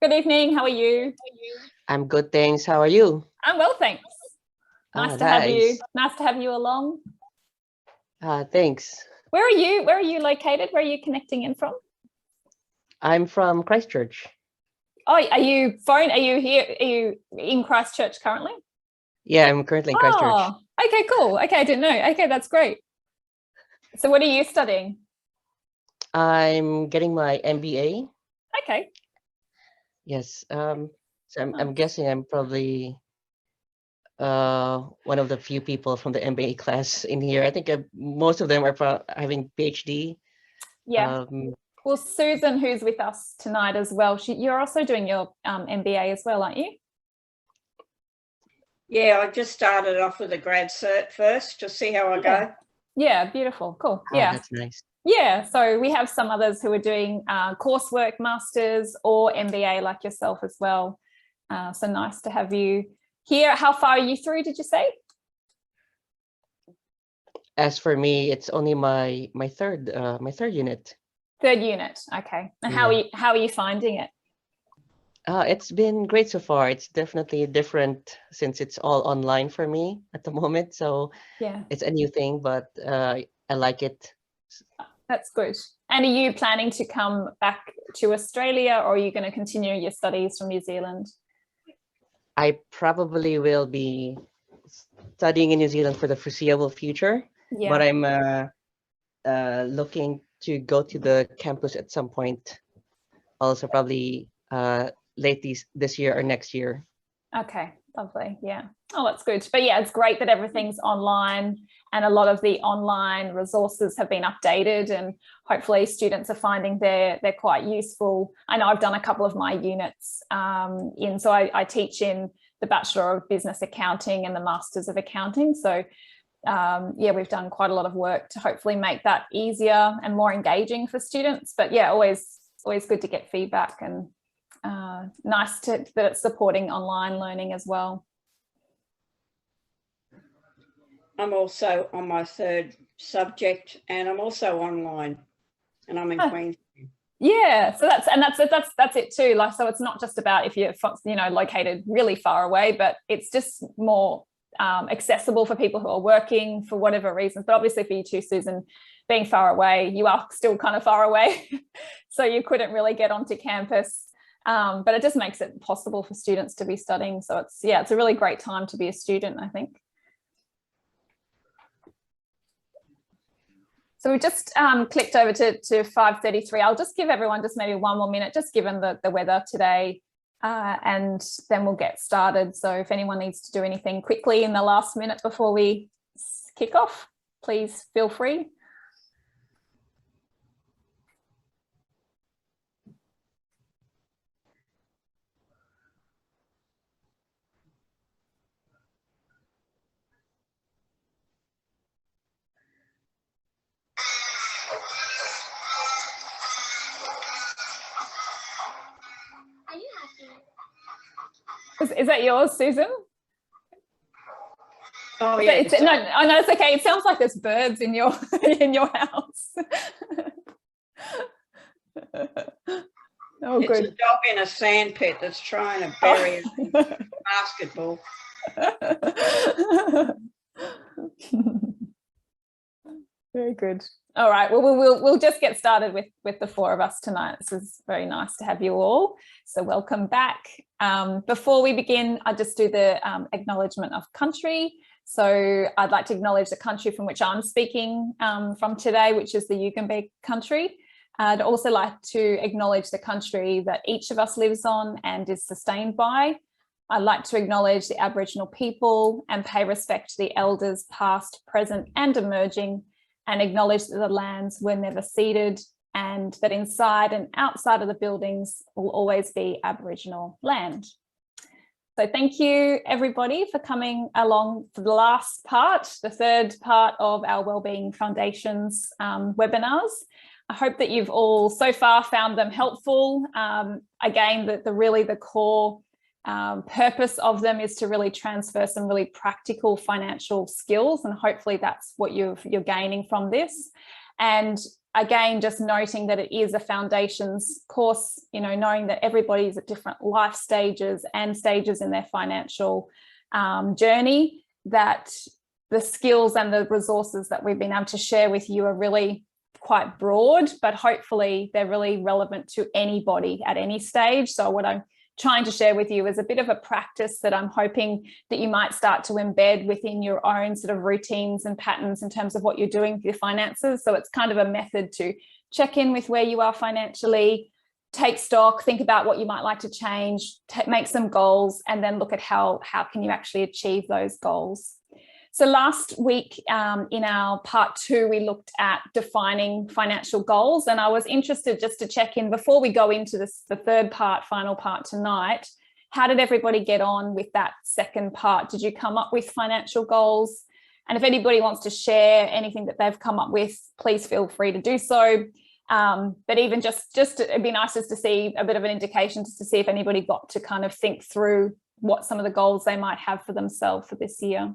Good evening. How are you? I'm good, thanks. How are you? I'm well, thanks. Nice to have you. Nice to have you along. Thanks. Where are you? Where are you located? Where are you connecting in from? I'm from Christchurch. Oh, are you here? Are you in Christchurch currently? Yeah, I'm currently in Christchurch. Oh, okay, cool. Okay, I didn't know. Okay, that's great. So what are you studying? I'm getting my MBA. Okay. Yes. So I'm guessing I'm probably one of the few people from the MBA class in here. I think most of them are having PhD. Yeah. Well, Susan, who's with us tonight as well, you're also doing your MBA as well, aren't you? Yeah, I just started off with a grad cert first to see how I go. Yeah, beautiful. Cool. Oh, Yeah. that's nice. Yeah, so we have some others who are doing coursework, masters or MBA like yourself as well. So nice to have you here. How far are you through, did you say? As for me, it's only my third unit. Third unit, okay. And how are you finding it? It's been great so far. It's definitely different since it's all online for me at the moment. So yeah, it's a new thing, but I like it. That's good. And are you planning to come back to Australia, or are you going to continue your studies from New Zealand? I probably will be studying in New Zealand for the foreseeable future, but I'm looking to go to the campus at some point, also probably late this year or next year. Okay, lovely. Yeah. Oh, that's good. But yeah, it's great that everything's online and a lot of the online resources have been updated, and hopefully students are finding they're quite useful. I know I've done a couple of my units so I teach in the Bachelor of Business Accounting and the Masters of Accounting. So yeah, we've done quite a lot of work to hopefully make that easier and more engaging for students. But yeah, always good to get feedback, and nice that it's supporting online learning as well. I'm also on my third subject, and I'm also online, and I'm in Queensland. Yeah, so that's it too. Like, so it's not just about if you're located really far away, but it's just more accessible for people who are working for whatever reasons. But obviously for you too, Susan, being far away, you are still kind of far away, so you couldn't really get onto campus. But it just makes it possible for students to be studying. So it's a really great time to be a student, I think. So we just clicked over to 5:33. I'll just give everyone just maybe one more minute, just given the weather today, and then we'll get started. So if anyone needs to do anything quickly in the last minute before we kick off, please feel free. Is that yours, Susan? Oh yeah. No, it's okay. It sounds like there's birds in your house. Oh, it's good. a dog in a sand pit that's trying to bury a basketball. Very good. All right, well, we'll just get started with the four of us tonight. This is very nice to have you all. So welcome back. Before we begin, I just do the acknowledgement of country. So I'd like to acknowledge the country from which I'm speaking from today, which is the Yugambeh country. I'd also like to acknowledge the country that each of us lives on and is sustained by. I'd like to acknowledge the Aboriginal people and pay respect to the elders past, present and emerging, and acknowledge that the lands were never ceded, and that inside and outside of the buildings will always be Aboriginal land. So thank you everybody for coming along for the last part, the third part of our Wellbeing Foundations webinars. I hope that you've all so far found them helpful. Again, the core purpose of them is to really transfer some really practical financial skills, and hopefully that's what you're gaining from this. And again, just noting that it is a foundations course, you know, knowing that everybody's at different life stages and stages in their financial journey, that the skills and the resources that we've been able to share with you are really quite broad, but hopefully they're really relevant to anybody at any stage. So what I'm trying to share with you is a bit of a practice that I'm hoping that you might start to embed within your own sort of routines and patterns in terms of what you're doing with your finances. So it's kind of a method to check in with where you are financially, take stock, think about what you might like to change, make some goals, and then look at how can you actually achieve those goals. So last week in our part 2, we looked at defining financial goals, and I was interested just to check in before we go into this, the third part, final part tonight. How did everybody get on with that second part? Did you come up with financial goals? And if anybody wants to share anything that they've come up with, please feel free to do so. But even just it'd be nice just to see a bit of an indication, just to see if anybody got to kind of think through what some of the goals they might have for themselves for this year.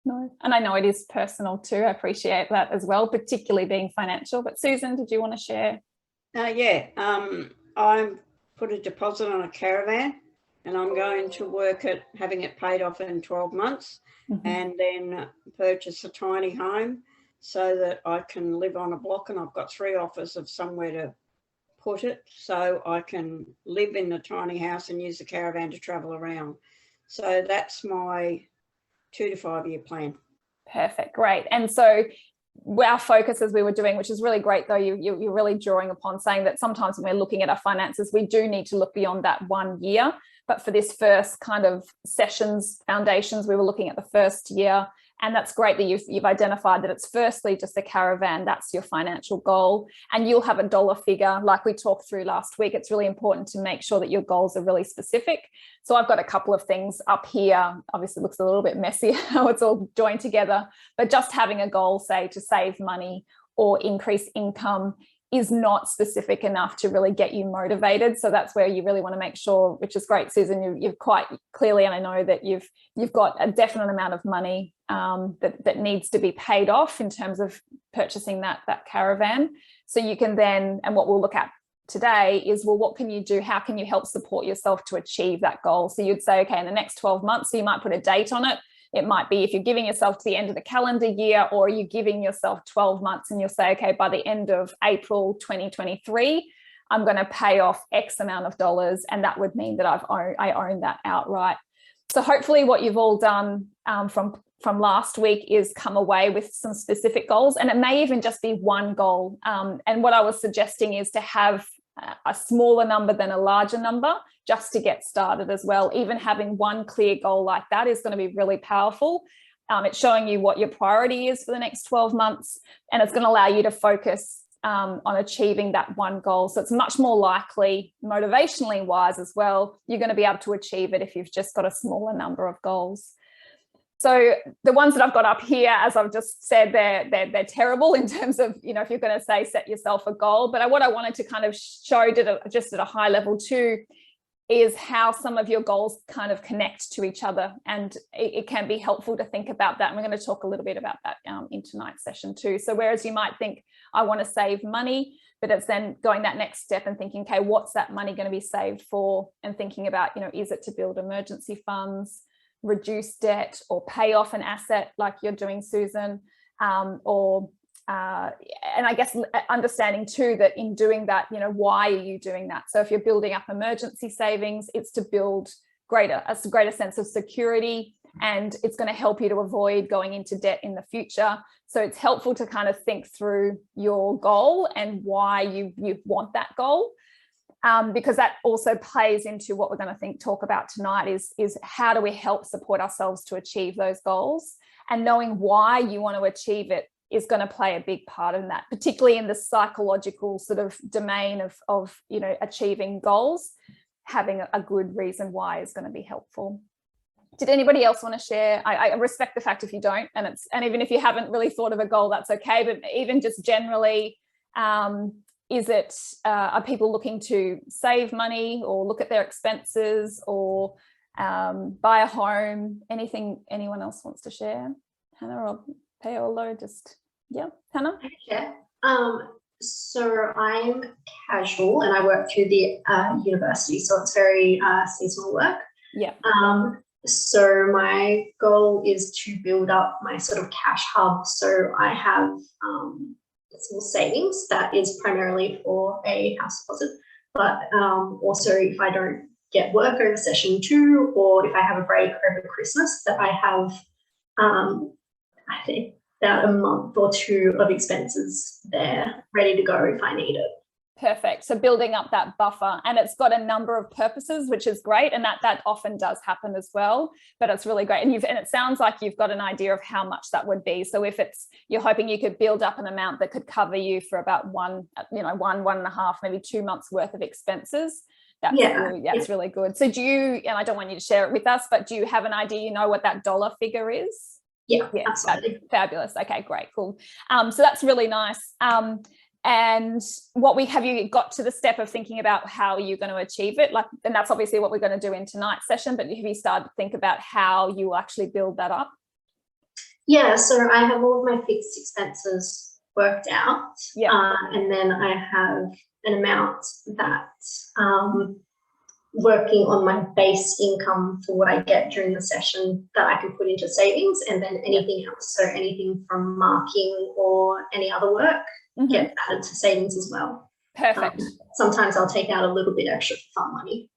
No, and I know it is personal too. I appreciate that as well, particularly being financial. But Susan, did you want to share? Yeah, I put a deposit on a caravan, and I'm going to work at having it paid off in 12 months, and then purchase a tiny home so that I can live on a block, and I've got 3 offers of somewhere to put it, so I can live in the tiny house and use the caravan to travel around. So that's my 2 to 5 year plan. Perfect, great. And so our focus, as we were doing, which is really great though, you're really drawing upon saying that sometimes when we're looking at our finances, we do need to look beyond that 1 year. But for this first kind of sessions, foundations, we were looking at the first year. And that's great that you've identified that it's firstly just a caravan, that's your financial goal, and you'll have a dollar figure like we talked through last week. It's really important to make sure that your goals are really specific. So I've got a couple of things up here. Obviously it looks a little bit messy how it's all joined together, but just having a goal, say, to save money or increase income is not specific enough to really get you motivated. So that's where you really want to make sure, which is great, Susan, you've quite clearly, and I know that you've got a definite amount of money that needs to be paid off in terms of purchasing that caravan. So you can then, and what we'll look at today is, well, what can you do? How can you help support yourself to achieve that goal? So you'd say, okay, in the next 12 months, so you might put a date on it. It might be if you're giving yourself to the end of the calendar year, or you're giving yourself 12 months and you'll say, okay, by the end of April 2023, I'm going to pay off X amount of dollars. And that would mean that I own that outright. So hopefully what you've all done from last week is come away with some specific goals, and it may even just be one goal. And what I was suggesting is to have a smaller number than a larger number, just to get started as well. Even having one clear goal like that is going to be really powerful. It's showing you what your priority is for the next 12 months, and it's going to allow you to focus on achieving that one goal. So it's much more likely, motivationally wise as well, you're going to be able to achieve it if you've just got a smaller number of goals. So the ones that I've got up here, as I've just said, they're terrible in terms of, you know, if you're going to say set yourself a goal. But what I wanted to kind of show just at a high level too is how some of your goals kind of connect to each other, and it can be helpful to think about that. And we're going to talk a little bit about that in tonight's session too. So whereas you might think, I want to save money, but it's then going that next step and thinking, okay, what's that money going to be saved for? And thinking about, you know, is it to build emergency funds, reduce debt, or pay off an asset like you're doing, Susan, and I guess understanding too that in doing that, you know, why are you doing that? So if you're building up emergency savings, it's to build a greater sense of security, and it's going to help you to avoid going into debt in the future. So it's helpful to kind of think through your goal and why you want that goal. Because that also plays into what we're going to talk about tonight is how do we help support ourselves to achieve those goals, and knowing why you want to achieve it is going to play a big part in that, particularly in the psychological sort of domain of you know, achieving goals. Having a good reason why is going to be helpful. Did anybody else want to share? I respect the fact if you don't, and even if you haven't really thought of a goal, that's okay. But even just generally, is it, are people looking to save money or look at their expenses, or buy a home, anything anyone else wants to share? Hannah or Paolo, just, yeah, Hannah? Yeah. So I'm casual and I work through the university, so it's very seasonal work. Yeah. So my goal is to build up my sort of cash hub. So I have small savings that is primarily for a house deposit, but also if I don't get work over session 2, or if I have a break over Christmas, that I have I think about a month or 2 of expenses there ready to go if I need it. Perfect. So building up that buffer, and it's got a number of purposes, which is great, and that often does happen as well, but it's really great. And it sounds like you've got an idea of how much that would be. So if you're hoping you could build up an amount that could cover you for about 1.5, maybe 2 months worth of expenses, that's really good. So do you, and I don't want you to share it with us, but do you have an idea, what that dollar figure is? Yeah, absolutely. Fabulous. Okay, great, cool. So that's really nice. And have you got to the step of thinking about how you're going to achieve it? And that's obviously what we're going to do in tonight's session, but have you started to think about how you will actually build that up? Yeah, so I have all of my fixed expenses worked out. Yeah. And then I have an amount that working on my base income for what I get during the session that I can put into savings, and then anything else, so anything from marking or any other work get added to savings as well. Perfect. Sometimes I'll take out a little bit extra for fun money.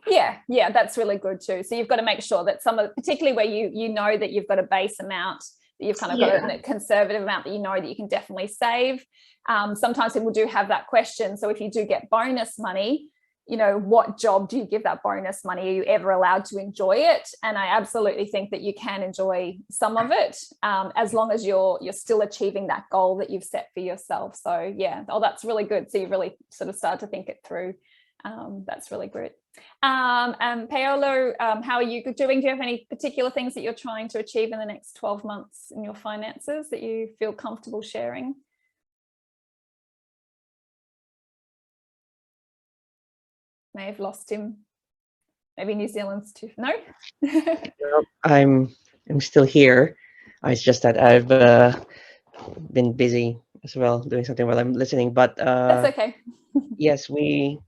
Yeah, that's really good too. So you've got to make sure that particularly where you know that you've got a base amount, that you've kind of got a conservative amount that you know that you can definitely save. Sometimes people do have that question. So if you do get bonus money, what job do you give that bonus money? Are you ever allowed to enjoy it? And I absolutely think that you can enjoy some of it, as long as you're still achieving that goal that you've set for yourself. So yeah, that's really good. So you really sort of start to think it through. That's really great. And Paolo, how are you doing? Do you have any particular things that you're trying to achieve in the next 12 months in your finances that you feel comfortable sharing? May have lost him. Maybe New Zealand's too. No. Well, I'm still here. It's just that I've been busy as well doing something while I'm listening. But that's okay. Yes, we're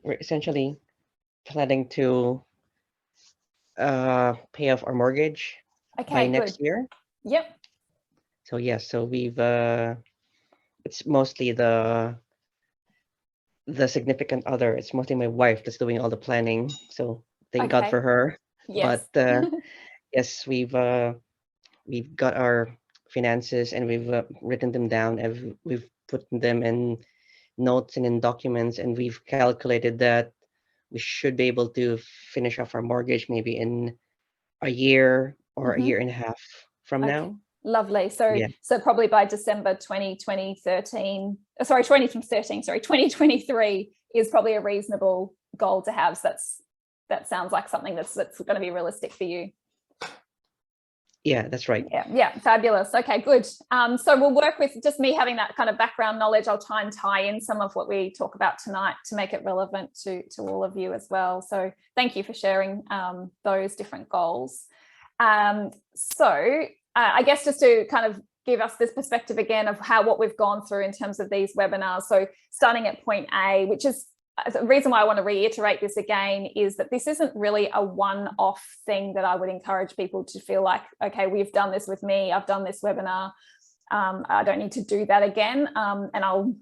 essentially planning to pay off our mortgage by next year. Yep. So yes, so we've it's mostly the significant other. It's mostly my wife that's doing all the planning. So thank God for her. Yes. But yes, we've got our finances and we've written them down, and we've put them in notes and in documents, and we've calculated that we should be able to finish off our mortgage maybe in a year or a year and a half from now. Lovely. So so probably by December 2023 is probably a reasonable goal to have. So that sounds like something that's going to be realistic for you. Yeah, that's right. Yeah, fabulous. Okay, good. So we'll work with just me having that kind of background knowledge. I'll try and tie in some of what we talk about tonight to make it relevant to all of you as well. So thank you for sharing those different goals. I guess just to kind of give us this perspective again of what we've gone through in terms of these webinars. So starting at point A, which is the reason why I want to reiterate this again, is that this isn't really a one-off thing that I would encourage people to feel like, okay, we've done this with me, I've done this webinar, I don't need to do that again. And I'll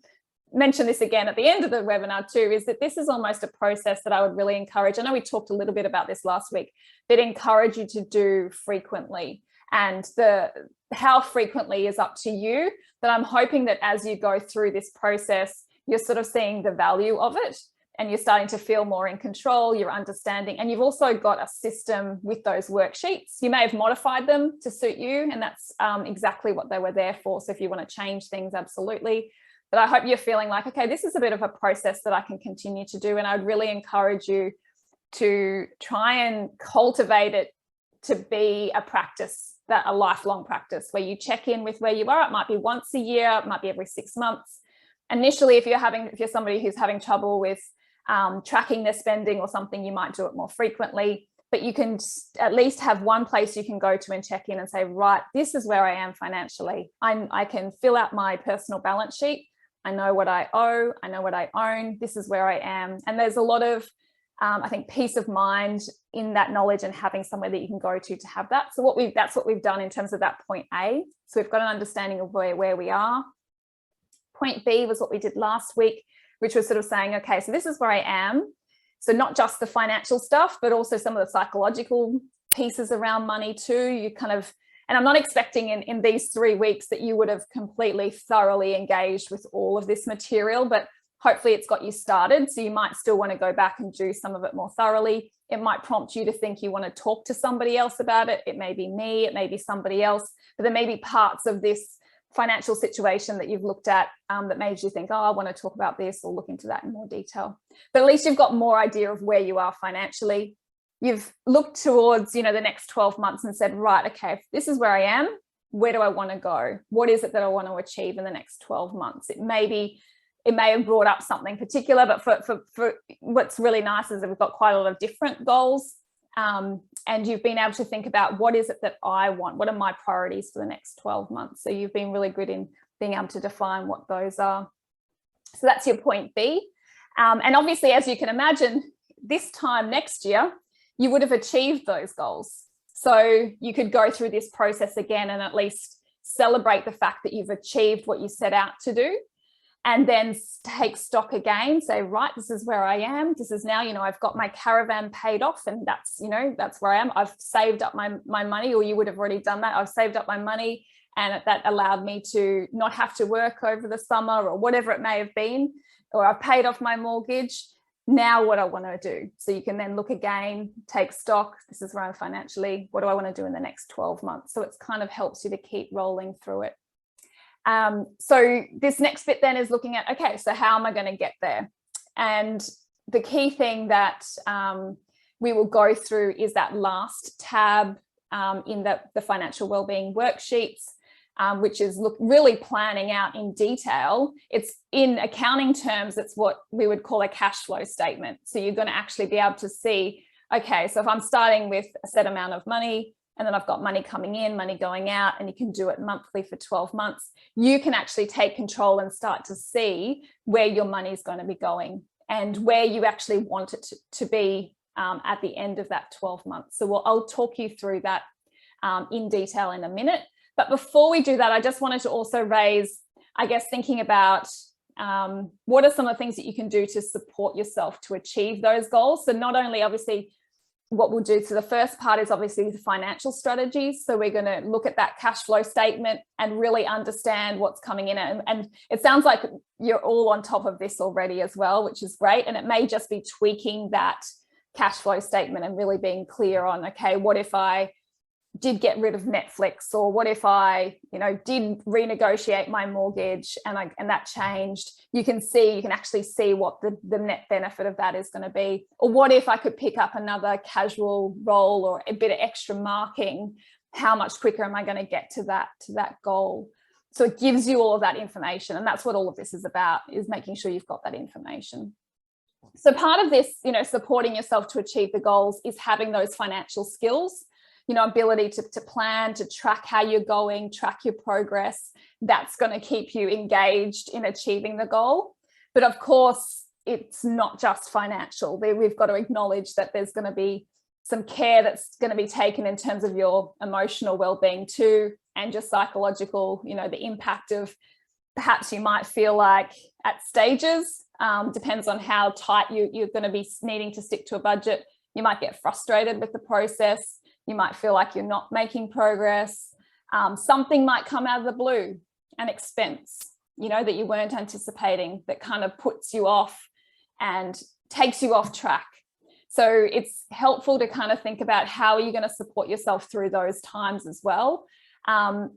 mention this again at the end of the webinar too, is that this is almost a process that I would really encourage. I know we talked a little bit about this last week, but encourage you to do frequently. And how frequently is up to you, but I'm hoping that as you go through this process, you're sort of seeing the value of it and you're starting to feel more in control, you're understanding, and you've also got a system with those worksheets. You may have modified them to suit you, and that's exactly what they were there for. So if you want to change things, absolutely. But I hope you're feeling like, okay, this is a bit of a process that I can continue to do. And I'd really encourage you to try and cultivate it to be a practice, a lifelong practice where you check in with where you are. It might be once a year, it might be every 6 months. Initially, if you're somebody who's having trouble with tracking their spending or something, you might do it more frequently. but you can at least have one place you can go to and check in and say, right, this is where I am financially. I can fill out my personal balance sheet. I know what I owe. I know what I own. This is where I am. And there's a lot of, I think, peace of mind in that knowledge and having somewhere that you can go to have that. So that's what we've done in terms of that point A. So we've got an understanding of where we are. Point B was what we did last week, which was sort of saying, okay, so this is where I am. So not just the financial stuff, but also some of the psychological pieces around money too. You kind of, and I'm not expecting in these 3 weeks that you would have completely thoroughly engaged with all of this material, but hopefully it's got you started. So you might still want to go back and do some of it more thoroughly. It might prompt you to think you want to talk to somebody else about it. It may be me, it may be somebody else, but there may be parts of this financial situation that you've looked at that made you think, oh, I want to talk about this or look into that in more detail. But at least you've got more idea of where you are financially. You've looked towards, the next 12 months and said, right, okay, if this is where I am, where do I want to go? What is it that I want to achieve in the next 12 months? It may have brought up something particular, but for what's really nice is that we've got quite a lot of different goals. And you've been able to think about what is it that I want? What are my priorities for the next 12 months? So you've been really good in being able to define what those are. So that's your point B. And obviously, as you can imagine, this time next year, you would have achieved those goals. So you could go through this process again and at least celebrate the fact that you've achieved what you set out to do. And then take stock again, say, right, this is where I am. This is now, I've got my caravan paid off and that's where I am. I've saved up my money, or you would have already done that. I've saved up my money and that allowed me to not have to work over the summer or whatever it may have been, or I've paid off my mortgage. Now what I want to do. So you can then look again, take stock. This is where I'm financially. What do I want to do in the next 12 months? So it's kind of helps you to keep rolling through it. So this next bit then is looking at, okay, so how am I going to get there? And the key thing that we will go through is that last tab in the financial wellbeing worksheets, which is really planning out in detail. It's in accounting terms, it's what we would call a cash flow statement. So you're going to actually be able to see, okay, so if I'm starting with a set amount of money, and then I've got money coming in, money going out, and you can do it monthly for 12 months. You can actually take control and start to see where your money is going to be going and where you actually want it to be at the end of that 12 months. So I'll talk you through that in detail in a minute. But before we do that, I just wanted to also raise, I guess, thinking about what are some of the things that you can do to support yourself to achieve those goals. So not only obviously what we'll do. So the first part is obviously the financial strategies. So we're going to look at that cash flow statement and really understand what's coming in. And it sounds like you're all on top of this already as well, which is great. And it may just be tweaking that cash flow statement and really being clear on, okay, what if I did get rid of Netflix, or what if I, did renegotiate my mortgage and that changed? You can actually see what the net benefit of that is going to be. Or what if I could pick up another casual role or a bit of extra marking? How much quicker am I going to get to that goal? So it gives you all of that information. And that's what all of this is about, is making sure you've got that information. So part of this, supporting yourself to achieve the goals is having those financial skills. Ability to plan, to track how you're going, track your progress. That's going to keep you engaged in achieving the goal. But of course, it's not just financial. We've got to acknowledge that there's going to be some care that's going to be taken in terms of your emotional well-being too, and your psychological, the impact of perhaps you might feel like at stages, depends on how tight you're going to be needing to stick to a budget. You might get frustrated with the process. You might feel like you're not making progress. Something might come out of the blue, an expense, that you weren't anticipating, that kind of puts you off and takes you off track. So it's helpful to kind of think about how are you going to support yourself through those times as well. And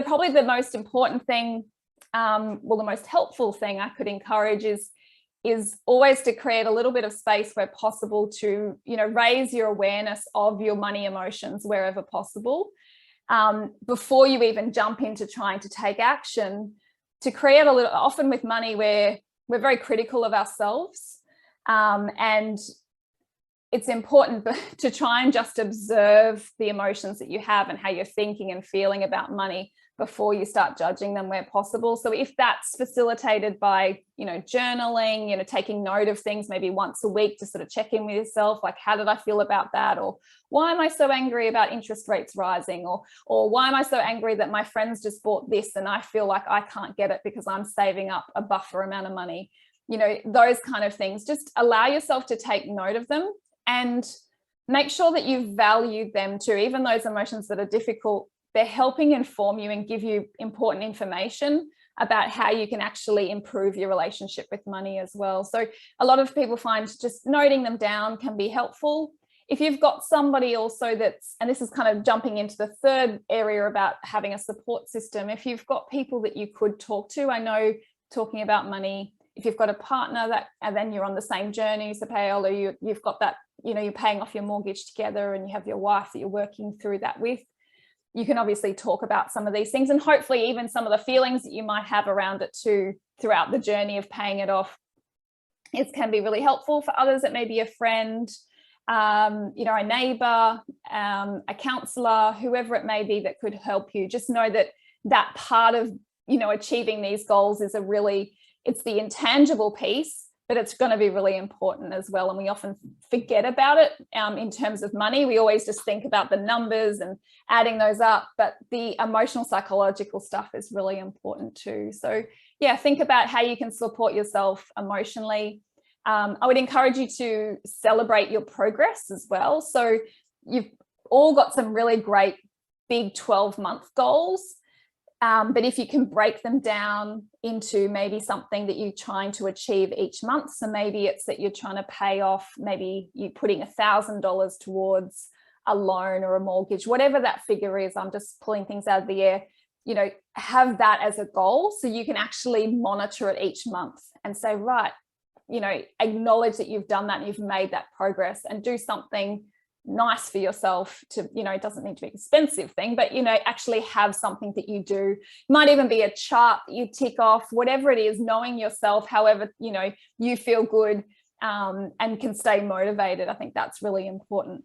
probably the most important thing, the most helpful thing I could encourage is always to create a little bit of space where possible to, raise your awareness of your money emotions wherever possible, before you even jump into trying to take action. To create a little, often with money, we're very critical of ourselves, and it's important to try and just observe the emotions that you have and how you're thinking and feeling about money before you start judging them where possible. So if that's facilitated by, journaling, taking note of things maybe once a week to sort of check in with yourself, like, how did I feel about that? Or why am I so angry about interest rates rising? Or why am I so angry that my friends just bought this and I feel like I can't get it because I'm saving up a buffer amount of money? Those kind of things. Just allow yourself to take note of them and make sure that you value them too. Even those emotions that are difficult, they're helping inform you and give you important information about how you can actually improve your relationship with money as well. So a lot of people find just noting them down can be helpful. If you've got somebody also and this is kind of jumping into the third area about having a support system, if you've got people that you could talk to, I know talking about money, if you've got a partner and then you're on the same journey, so Paola, you've got that, you're paying off your mortgage together and you have your wife that you're working through that with, you can obviously talk about some of these things and hopefully even some of the feelings that you might have around it too throughout the journey of paying it off. It can be really helpful. For others, it may be a friend, a neighbor, a counsellor, whoever it may be that could help you. Just know that part of, achieving these goals is it's the intangible piece, but it's going to be really important as well. And we often forget about it in terms of money. We always just think about the numbers and adding those up, but the emotional, psychological stuff is really important too. So yeah, think about how you can support yourself emotionally. I would encourage you to celebrate your progress as well. So you've all got some really great big 12-month goals. But if you can break them down into maybe something that you're trying to achieve each month, so maybe it's that you're trying to pay off, maybe you're putting $1,000 towards a loan or a mortgage, whatever that figure is, I'm just pulling things out of the air, have that as a goal so you can actually monitor it each month and say, right, acknowledge that you've done that and you've made that progress and do something nice for yourself to, it doesn't need to be an expensive thing, but, actually have something that you do. It might even be a chart that you tick off, whatever it is, knowing yourself, however, you feel good and can stay motivated. I think that's really important.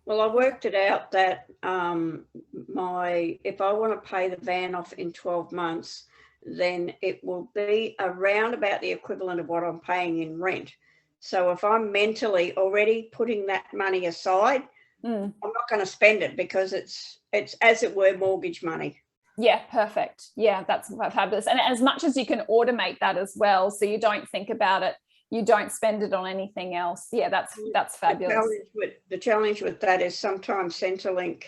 Well, I worked it out that if I want to pay the van off in 12 months, then it will be around about the equivalent of what I'm paying in rent. So if I'm mentally already putting that money aside, I'm not going to spend it because it's as it were mortgage money. Yeah, perfect. Yeah, that's fabulous. And as much as you can automate that as well, so you don't think about it, you don't spend it on anything else. Yeah, that's fabulous. The challenge with that is sometimes Centrelink,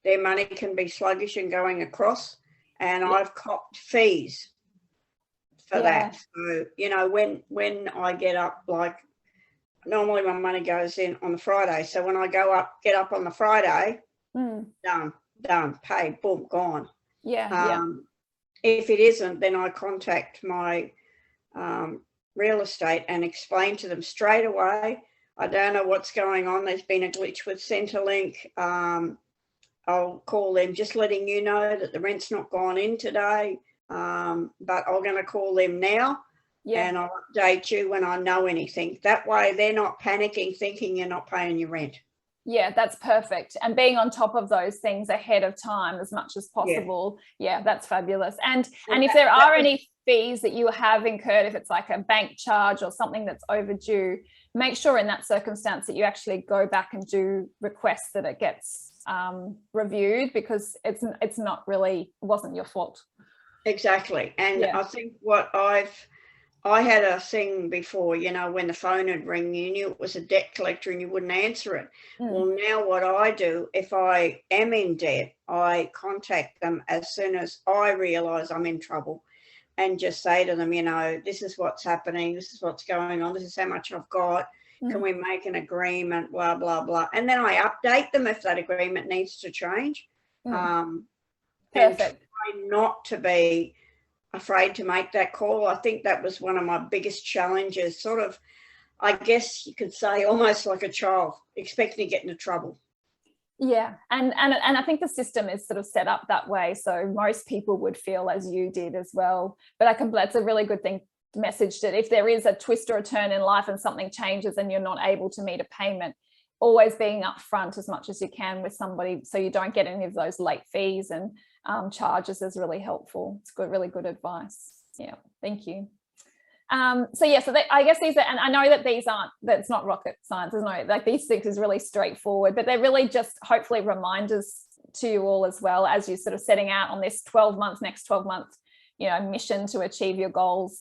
their money can be sluggish and going across, and I've copped fees for that. So, when I get up, like, normally my money goes in on the Friday. So when I get up on the Friday, done, paid, boom, gone. Yeah. If it isn't, then I contact my real estate and explain to them straight away, I don't know what's going on. There's been a glitch with Centrelink. I'll call them just letting you know that the rent's not gone in today, but I'm going to call them now. Yeah. And I'll update you when I know anything. That way they're not panicking, thinking you're not paying your rent. Yeah, that's perfect. And being on top of those things ahead of time as much as possible. Yeah, that's fabulous. And if there are any fees that you have incurred, if it's like a bank charge or something that's overdue, make sure in that circumstance that you actually go back and do request that it gets reviewed, because it wasn't your fault. Exactly. And I think I had a thing before, when the phone would ring, you knew it was a debt collector and you wouldn't answer it. Well, now what I do, if I am in debt, I contact them as soon as I realise I'm in trouble and just say to them, this is what's happening, this is what's going on, this is how much I've got, can we make an agreement, blah, blah, blah. And then I update them if that agreement needs to change. And try not to be afraid to make that call. I think that was one of my biggest challenges, sort of, I guess you could say almost like a child expecting to get into trouble. Yeah, and I think the system is sort of set up that way, so most people would feel as you did as well. But that's a really good thing messaged it. If there is a twist or a turn in life and something changes and you're not able to meet a payment, always being upfront as much as you can with somebody so you don't get any of those late fees and charges is really helpful. It's good, really good advice. Yeah, thank you. I guess these are, and I know that that's not rocket science. There's no, like, these things is really straightforward, but they're really just hopefully reminders to you all as well as you're sort of setting out on this next 12 months, mission to achieve your goals.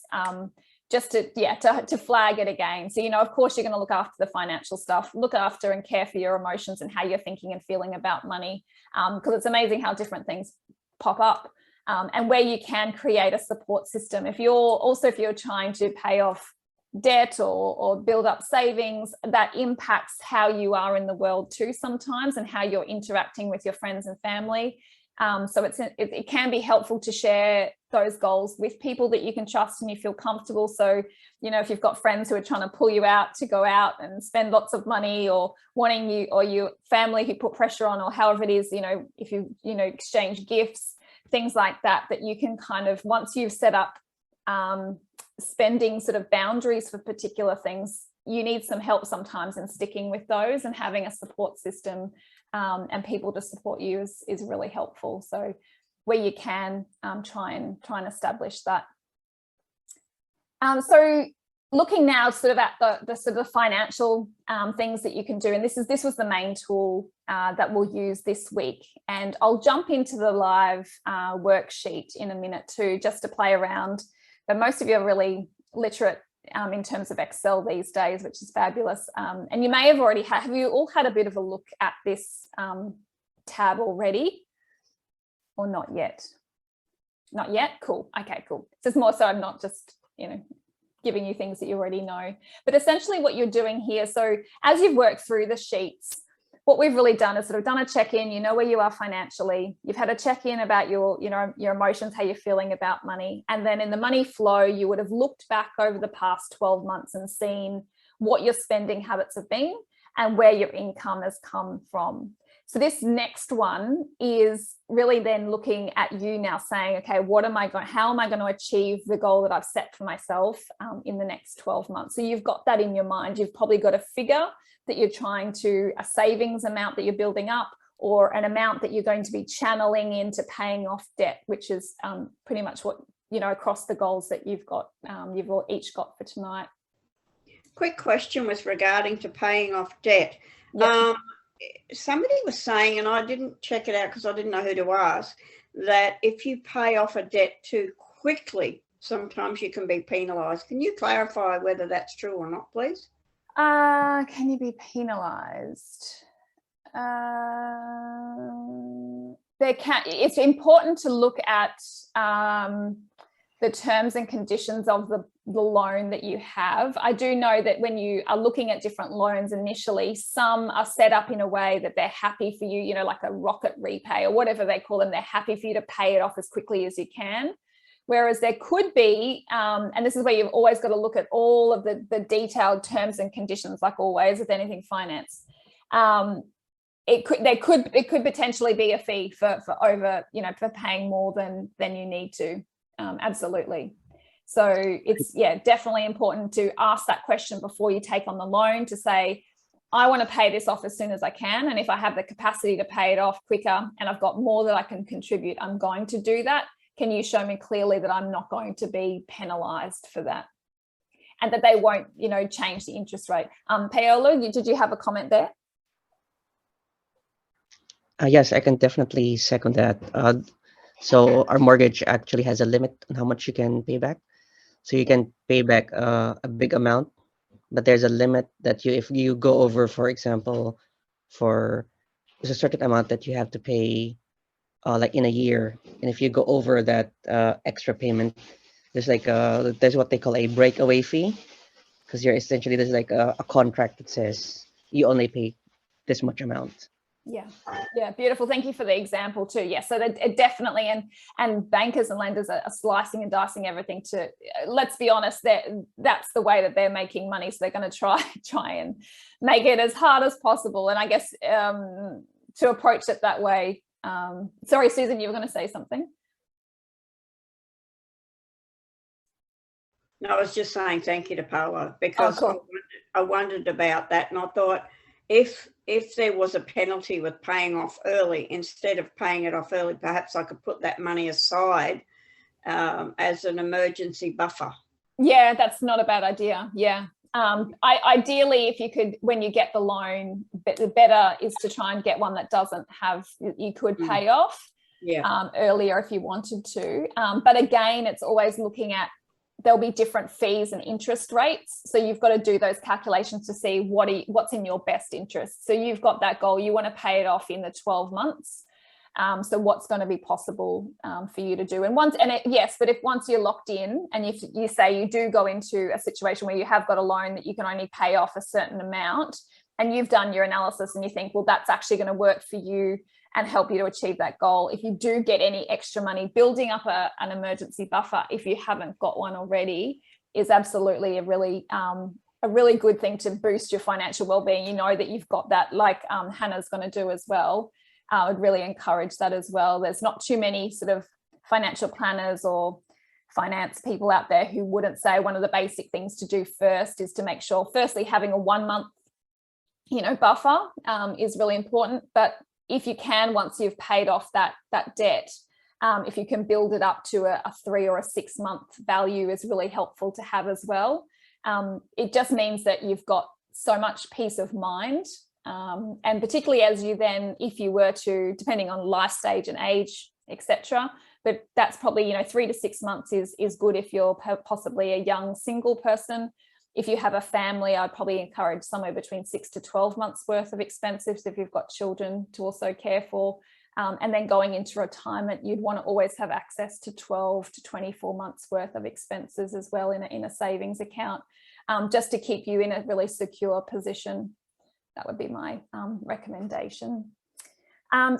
Just to flag it again. So, of course, you're going to look after the financial stuff, look after and care for your emotions and how you're thinking and feeling about money, because it's amazing how different things pop up, and where you can create a support system. If you're trying to pay off debt or build up savings, that impacts how you are in the world too sometimes, and how you're interacting with your friends and family. So it can be helpful to share those goals with people that you can trust and you feel comfortable. So, if you've got friends who are trying to pull you out to go out and spend lots of money, or wanting you, or your family who put pressure on, or however it is, if you, exchange gifts, things like that you can kind of, once you've set up spending sort of boundaries for particular things, you need some help sometimes in sticking with those, and having a support system and people to support you is really helpful. So where you can, try and establish that. So looking now sort of at the sort of financial things that you can do, and this was the main tool that we'll use this week, and I'll jump into the live worksheet in a minute too, just to play around. But most of you are really literate in terms of Excel these days, which is fabulous. And you may have already have you all had a bit of a look at this tab already, or not yet? Not yet? Cool. Okay, cool. So it's more so I'm not just, giving you things that you already know. But essentially what you're doing here, so as you've worked through the sheets, what we've really done is sort of done a check-in. You know where you are financially. You've had a check-in about your emotions, how you're feeling about money. And then in the money flow, you would have looked back over the past 12 months and seen what your spending habits have been and where your income has come from. So this next one is really then looking at you now saying, okay, how am I going to achieve the goal that I've set for myself in the next 12 months? So you've got that in your mind. You've probably got a figure that you're trying to, a savings amount that you're building up, or an amount that you're going to be channeling into paying off debt, which is pretty much what, across the goals that you've got, you've all each got for tonight. Quick question was regarding to paying off debt. Yep. Somebody was saying, and I didn't check it out because I didn't know who to ask, that if you pay off a debt too quickly, sometimes you can be penalised. Can you clarify whether that's true or not, please? Can you be penalised? It's important to look at the terms and conditions of the loan that you have. I do know that when you are looking at different loans initially, some are set up in a way that they're happy for you, like a rocket repay or whatever they call them. They're happy for you to pay it off as quickly as you can. Whereas there could be, and this is where you've always got to look at all of the detailed terms and conditions, like always with anything finance. It could potentially be a fee for over, for paying more than you need to. Absolutely. So it's definitely important to ask that question before you take on the loan, to say, I want to pay this off as soon as I can, and if I have the capacity to pay it off quicker and I've got more that I can contribute, I'm going to do that. Can you show me clearly that I'm not going to be penalised for that, and that they won't, change the interest rate? Paola, did you have a comment there? Yes, I can definitely second that. So our mortgage actually has a limit on how much you can pay back. So you can pay back a big amount, but there's a limit that if you go over, for example, there's a certain amount that you have to pay like in a year. And if you go over that extra payment, there's what they call a breakaway fee, because there's like a contract that says you only pay this much amount. Yeah, beautiful. Thank you for the example too. Yeah, so it definitely, and bankers and lenders are slicing and dicing everything to, let's be honest, that's the way that they're making money. So they're going to try and make it as hard as possible. And I guess to approach it that way. Sorry, Susan, you were going to say something. No, I was just saying thank you to Paolo, because cool. I wondered about that, and I thought if there was a penalty with paying off early, instead of paying it off early, perhaps I could put that money aside as an emergency buffer. Yeah, that's not a bad idea. Yeah. Ideally, if you could, when you get the loan, the better is to try and get one that doesn't have, you could pay off earlier if you wanted to. But again, it's always looking at, there'll be different fees and interest rates. So you've got to do those calculations to see what's in your best interest. So you've got that goal, you want to pay it off in the 12 months. So what's going to be possible for you to do? And once you're locked in, and if you say you do go into a situation where you have got a loan that you can only pay off a certain amount, and you've done your analysis and you think, well, that's actually going to work for you and help you to achieve that goal. If you do get any extra money, building up an emergency buffer, if you haven't got one already, is absolutely a really good thing to boost your financial well-being. You know that you've got that, like Hannah's going to do as well. I would really encourage that as well. There's not too many sort of financial planners or finance people out there who wouldn't say one of the basic things to do first is to make sure, firstly, having a 1 month, buffer is really important. But if you can, once you've paid off that debt, if you can build it up to a 3 or a 6 month value, is really helpful to have as well. It just means that you've got so much peace of mind. And particularly as you then, if you were to, depending on life stage and age, etc., but that's probably 3 to 6 months is good if you're possibly a young single person. If you have a family, I'd probably encourage somewhere between 6 to 12 months worth of expenses if you've got children to also care for. And then going into retirement, you'd want to always have access to 12 to 24 months worth of expenses as well in a savings account, just to keep you in a really secure position. That would be my recommendation.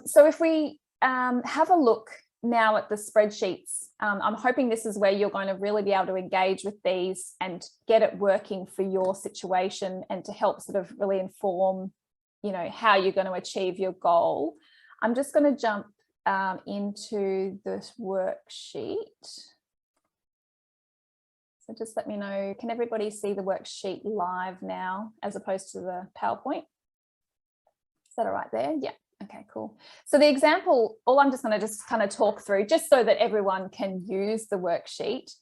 So if we have a look now at the spreadsheets, I'm hoping this is where you're going to really be able to engage with these and get it working for your situation, and to help sort of really inform, how you're going to achieve your goal. I'm just going to jump into this worksheet. So just let me know, can everybody see the worksheet live now as opposed to the PowerPoint? Is that all right there? Yeah. Okay, cool. So the example, I'm just going to kind of talk through, just so that everyone can use the worksheet.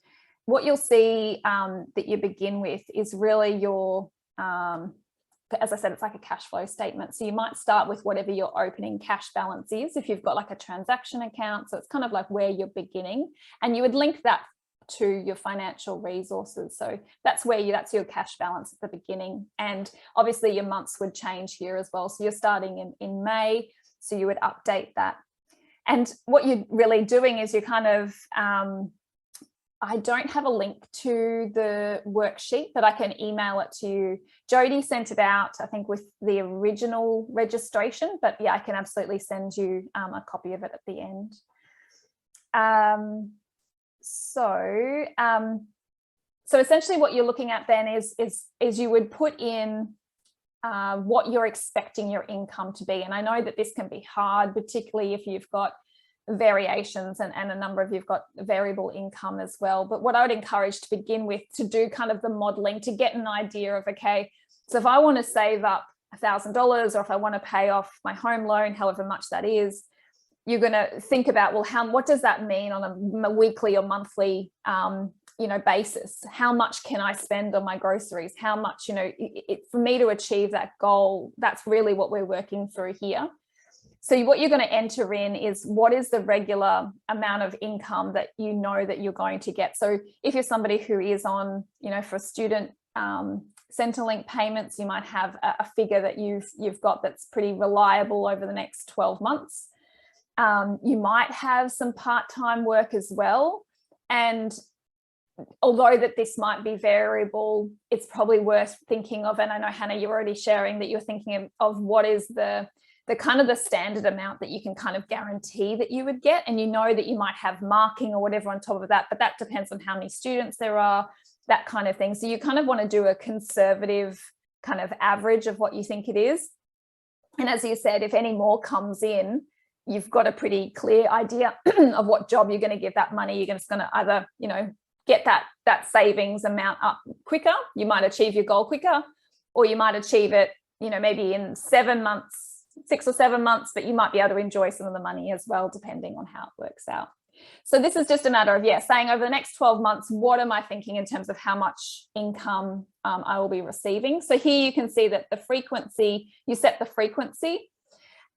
What you'll see that you begin with is really your, as I said, it's like a cash flow statement. So you might start with whatever your opening cash balance is, if you've got like a transaction account. So it's kind of like where you're beginning, and you would link that to your financial resources. So that's your cash balance at the beginning. And obviously your months would change here as well. So you're starting in May, so you would update that. And what you're really doing is you're kind of, I don't have a link to the worksheet, but I can email it to you. Jody sent it out, I think, with the original registration, but yeah, I can absolutely send you a copy of it at the end. So essentially what you're looking at then is you would put in what you're expecting your income to be. And I know that this can be hard, particularly if you've got variations and a number of you've got variable income as well. But what I would encourage to begin with, to do kind of the modeling, to get an idea of, okay, so if I want to save up $1,000, or if I want to pay off my home loan, however much that is, you're going to think about, well, what does that mean on a weekly or monthly, basis? How much can I spend on my groceries? How much, for me to achieve that goal, that's really what we're working through here. So what you're going to enter in is what is the regular amount of income that you know that you're going to get. So if you're somebody who is on, for student Centrelink payments, you might have a figure that you've got that's pretty reliable over the next 12 months. You might have some part-time work as well. And although that this might be variable, it's probably worth thinking of, and I know, Hannah, you're already sharing that you're thinking of what is the kind of the standard amount that you can kind of guarantee that you would get. And you know that you might have marking or whatever on top of that, but that depends on how many students there are, that kind of thing. So you kind of want to do a conservative kind of average of what you think it is. And as you said, if any more comes in, you've got a pretty clear idea of what job you're going to give that money. You're just going to either, get that savings amount up quicker. You might achieve your goal quicker, or you might achieve it, you know, maybe in 7 months, 6 or 7 months, but you might be able to enjoy some of the money as well, depending on how it works out. So this is just a matter of, saying over the next 12 months, what am I thinking in terms of how much income I will be receiving? So here you can see that the frequency, you set the frequency,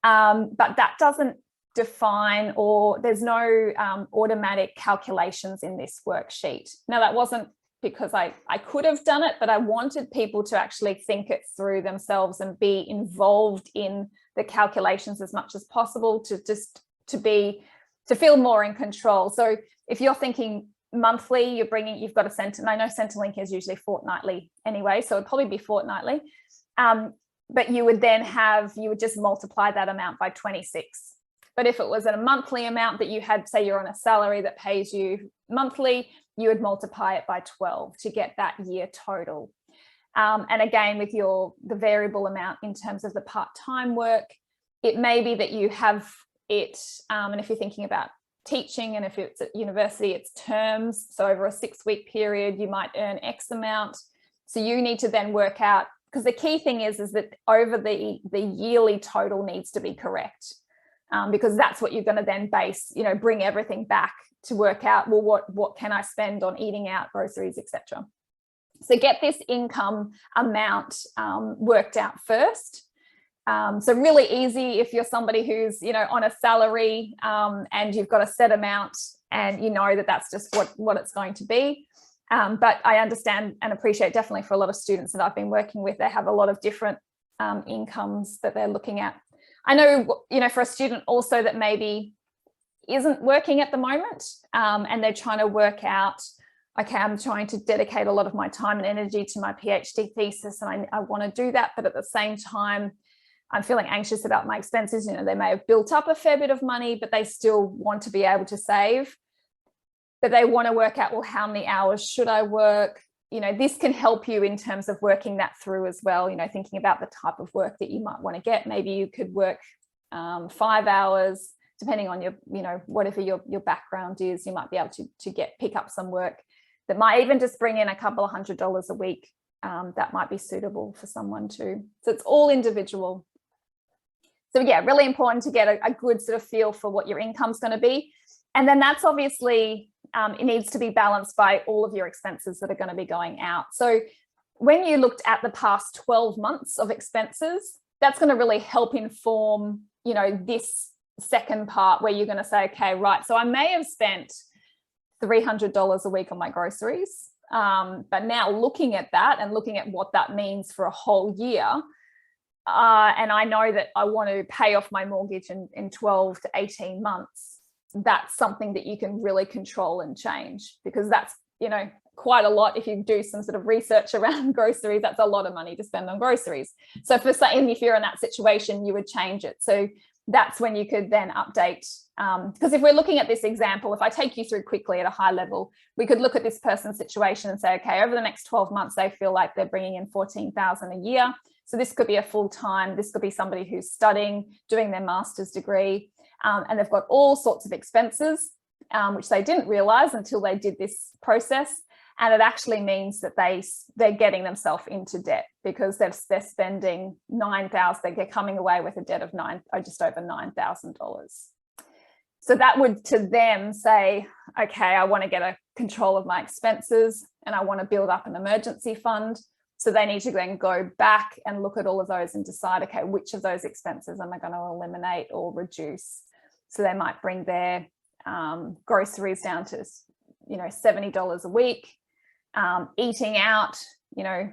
but that doesn't define, or there's no automatic calculations in this worksheet. Now, that wasn't because I could have done it, but I wanted people to actually think it through themselves and be involved in the calculations as much as possible, to feel more in control. So if you're thinking monthly, you've got a Centrelink, and I know Centrelink is usually fortnightly anyway, so it'd probably be fortnightly. But you would just multiply that amount by 26. But if it was a monthly amount that you had, say you're on a salary that pays you monthly, you would multiply it by 12 to get that year total. And again, with the variable amount in terms of the part-time work, it may be that you have it, and if you're thinking about teaching, and if it's at university, it's terms. So over a 6-week period, you might earn X amount. So you need to then work out, because the key thing is that over the yearly total needs to be correct. Because that's what you're going to then base, bring everything back to work out, well, what can I spend on eating out, groceries, etc. So get this income amount worked out first. So really easy if you're somebody who's, on a salary and you've got a set amount and you know that that's just what it's going to be. But I understand and appreciate definitely for a lot of students that I've been working with, they have a lot of different incomes that they're looking at. I know, for a student also that maybe isn't working at the moment and they're trying to work out, okay, I'm trying to dedicate a lot of my time and energy to my PhD thesis, and I want to do that, but at the same time, I'm feeling anxious about my expenses. They may have built up a fair bit of money, but they still want to be able to save, but they want to work out, well, how many hours should I work? This can help you in terms of working that through as well, thinking about the type of work that you might want to get. Maybe you could work 5 hours, depending on your, whatever your background is. You might be able to pick up some work that might even just bring in a couple of $100 a week. That might be suitable for someone too. So it's all individual. So yeah, really important to get a good sort of feel for what your income's going to be. And then that's obviously, it needs to be balanced by all of your expenses that are going to be going out. So when you looked at the past 12 months of expenses, that's going to really help inform, this second part where you're going to say, okay, right, so I may have spent $300 a week on my groceries. But now looking at that and looking at what that means for a whole year, and I know that I want to pay off my mortgage in 12 to 18 months, that's something that you can really control and change, because that's, quite a lot. If you do some sort of research around groceries, that's a lot of money to spend on groceries. So if you're in that situation, you would change it. So that's when you could then update. Because if we're looking at this example, if I take you through quickly at a high level, we could look at this person's situation and say, okay, over the next 12 months, they feel like they're bringing in $14,000 a year. So this could be a full-time, this could be somebody who's studying, doing their master's degree, and they've got all sorts of expenses, which they didn't realize until they did this process. And it actually means that they're getting themselves into debt, because they're spending $9,000, they're coming away with a debt of just over $9,000. So that would to them say, okay, I want to get a control of my expenses and I want to build up an emergency fund. So they need to then go back and look at all of those and decide, okay, which of those expenses am I going to eliminate or reduce? So they might bring their groceries down to, $70 a week. Eating out,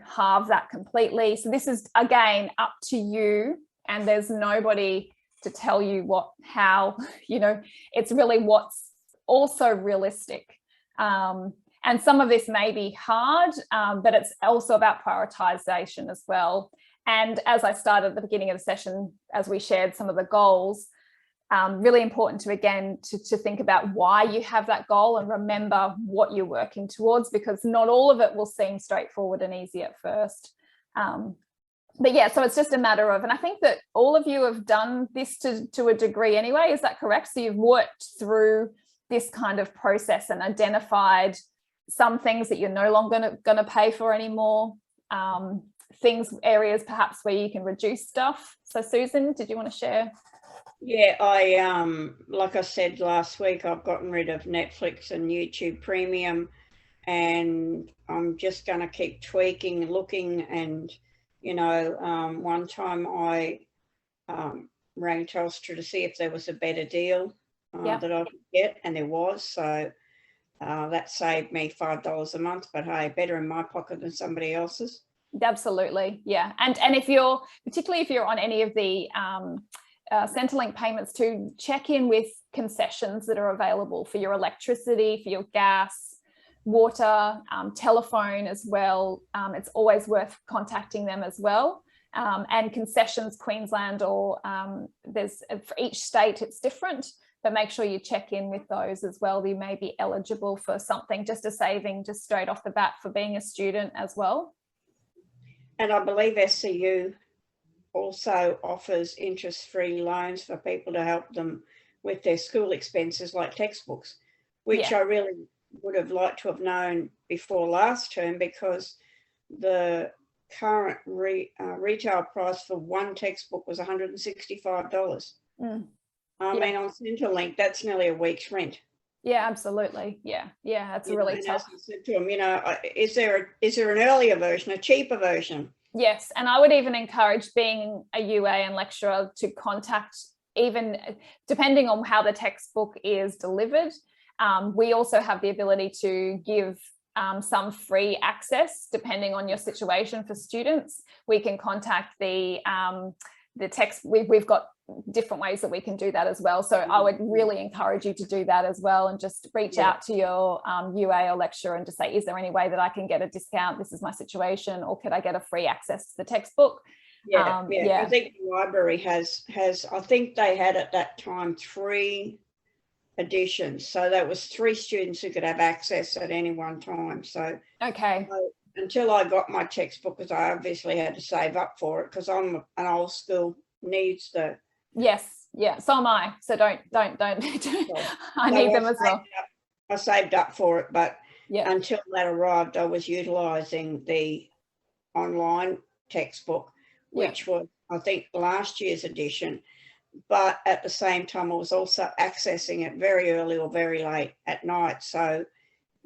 halve that completely. So this is, again, up to you, and there's nobody to tell you how, it's really what's also realistic. And some of this may be hard, but it's also about prioritization as well. And as I started at the beginning of the session, as we shared some of the goals, really important to think about why you have that goal and remember what you're working towards, because not all of it will seem straightforward and easy at first. But yeah, so it's just a matter of, and I think that all of you have done this to a degree anyway, is that correct? So you've worked through this kind of process and identified some things that you're no longer going to pay for anymore, areas perhaps where you can reduce stuff. So Susan, did you want to share? Yeah, like I said last week, I've gotten rid of Netflix and YouTube Premium, and I'm just going to keep tweaking, looking, and one time I rang Telstra to see if there was a better deal that I could get, and there was. So that saved me $5 a month, but hey, better in my pocket than somebody else's. Absolutely, yeah. And particularly if you're on any of the Centrelink payments, to check in with concessions that are available for your electricity, for your gas, water, telephone as well. It's always worth contacting them as well. And concessions, Queensland, or there's, for each state it's different, but make sure you check in with those as well. You may be eligible for something, just a saving just straight off the bat for being a student as well. And I believe SCU also offers interest-free loans for people to help them with their school expenses like textbooks, which I really would have liked to have known before last term, because the current retail price for one textbook was $165. I mean, on Centrelink, that's nearly a week's rent. Yeah, absolutely. Yeah, that's really tough. As I said to him, is there an earlier version, a cheaper version? Yes, and I would even encourage, being a UA and lecturer, to contact, even depending on how the textbook is delivered. We also have the ability to give some free access depending on your situation for students. We can contact the text. We've got different ways that we can do that as well. So I would really encourage you to do that as well, and just reach out to your UA or lecturer and just say, is there any way that I can get a discount? This is my situation, or could I get a free access to the textbook? I think the library has, I think they had at that time 3 editions. So that was 3 students who could have access at any one time. So until I got my textbook, because I obviously had to save up for it, because I'm an old school, needs the. Yes, yeah, so am I. So don't. I need them as well. I saved up for it, but until that arrived, I was utilising the online textbook, which was, I think, last year's edition. But at the same time, I was also accessing it very early or very late at night. So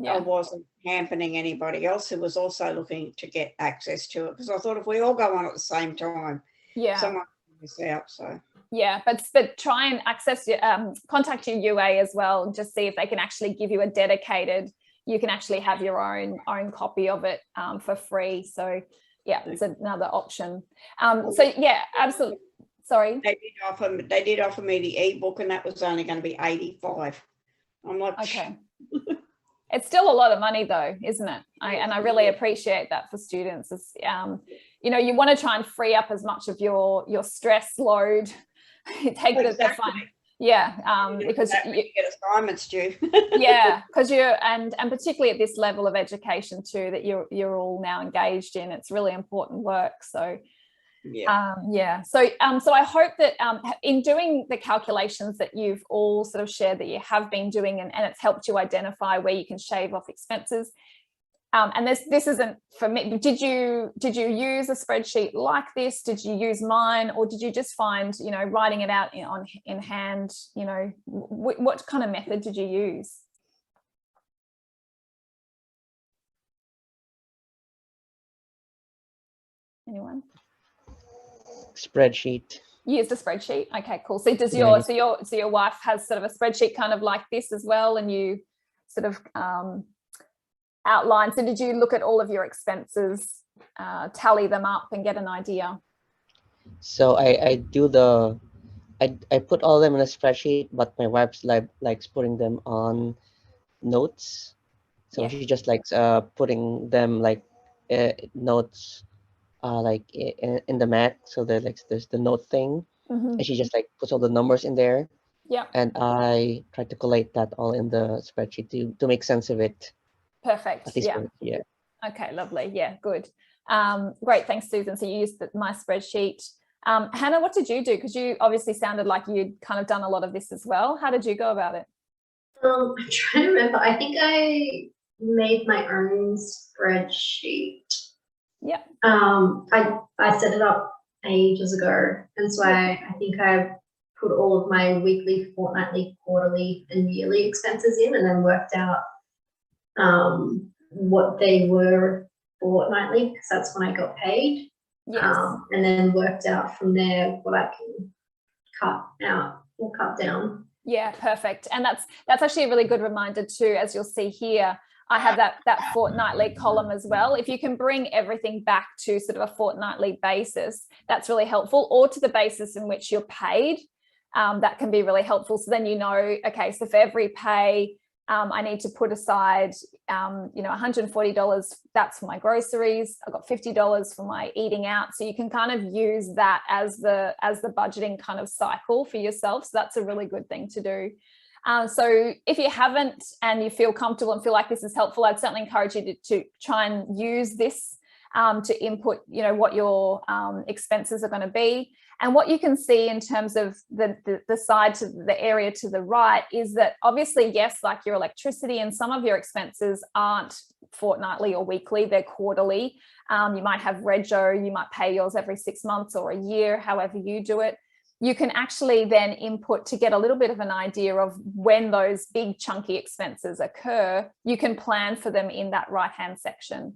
I wasn't hampering anybody else who was also looking to get access to it, because I thought if we all go on at the same time, someone will miss out. So. Yeah, but try and access your contact your UA as well, and just see if they can actually give you a dedicated. You can actually have your own copy of it for free. So it's another option. So absolutely. Sorry. They did offer me the ebook, and that was only going to be $85. I'm like, okay. It's still a lot of money though, isn't it? I really appreciate that for students. It's, you want to try and free up as much of your stress load. Take the fun. Because you get assignments due. because and particularly at this level of education too, that you're all now engaged in, it's really important work. So so I hope that in doing the calculations that you've all sort of shared that you have been doing, and it's helped you identify where you can shave off expenses. And this isn't for me. Did you use a spreadsheet like this? Did you use mine, or did you just find, writing it out in hand? What kind of method did you use? Anyone? Spreadsheet. You used a spreadsheet. Okay, cool. So does your wife has sort of a spreadsheet kind of like this as well, and you sort of outline. So did you look at all of your expenses, tally them up, and get an idea? So I put all of them in a spreadsheet, but my wife's likes putting them on notes. So she just likes putting them notes in the Mac. So there's the note thing, and she just puts all the numbers in there. And I try to collate that all in the spreadsheet to make sense of it. Perfect. Okay, lovely. Good. Great. Thanks, Susan. So you used my spreadsheet. Hannah, what did you do? Because you obviously sounded like you'd kind of done a lot of this as well. How did you go about it? I'm trying to remember. I think I made my own spreadsheet. Yeah. I set it up ages ago, and so I think I put all of my weekly, fortnightly, quarterly, and yearly expenses in, and then worked out what they were fortnightly, because that's when I got paid. Yes. And then worked out from there what I can cut out or cut down. Yeah, perfect. And that's actually a really good reminder too, as you'll see here. I have that fortnightly column as well. If you can bring everything back to sort of a fortnightly basis, that's really helpful, or to the basis in which you're paid. That can be really helpful. So then you know, okay, so for every pay, I need to put aside, $140. That's for my groceries. I've got $50 for my eating out. So you can kind of use that as the budgeting kind of cycle for yourself. So that's a really good thing to do. So if you haven't and you feel comfortable and feel like this is helpful, I'd certainly encourage you to try and use this to input, what your expenses are going to be. And what you can see in terms of the side to the area to the right is that obviously, yes, like your electricity and some of your expenses aren't fortnightly or weekly, they're quarterly. You might have rego, you might pay yours every 6 months or a year, however you do it. You can actually then input to get a little bit of an idea of when those big chunky expenses occur. You can plan for them in that right-hand section.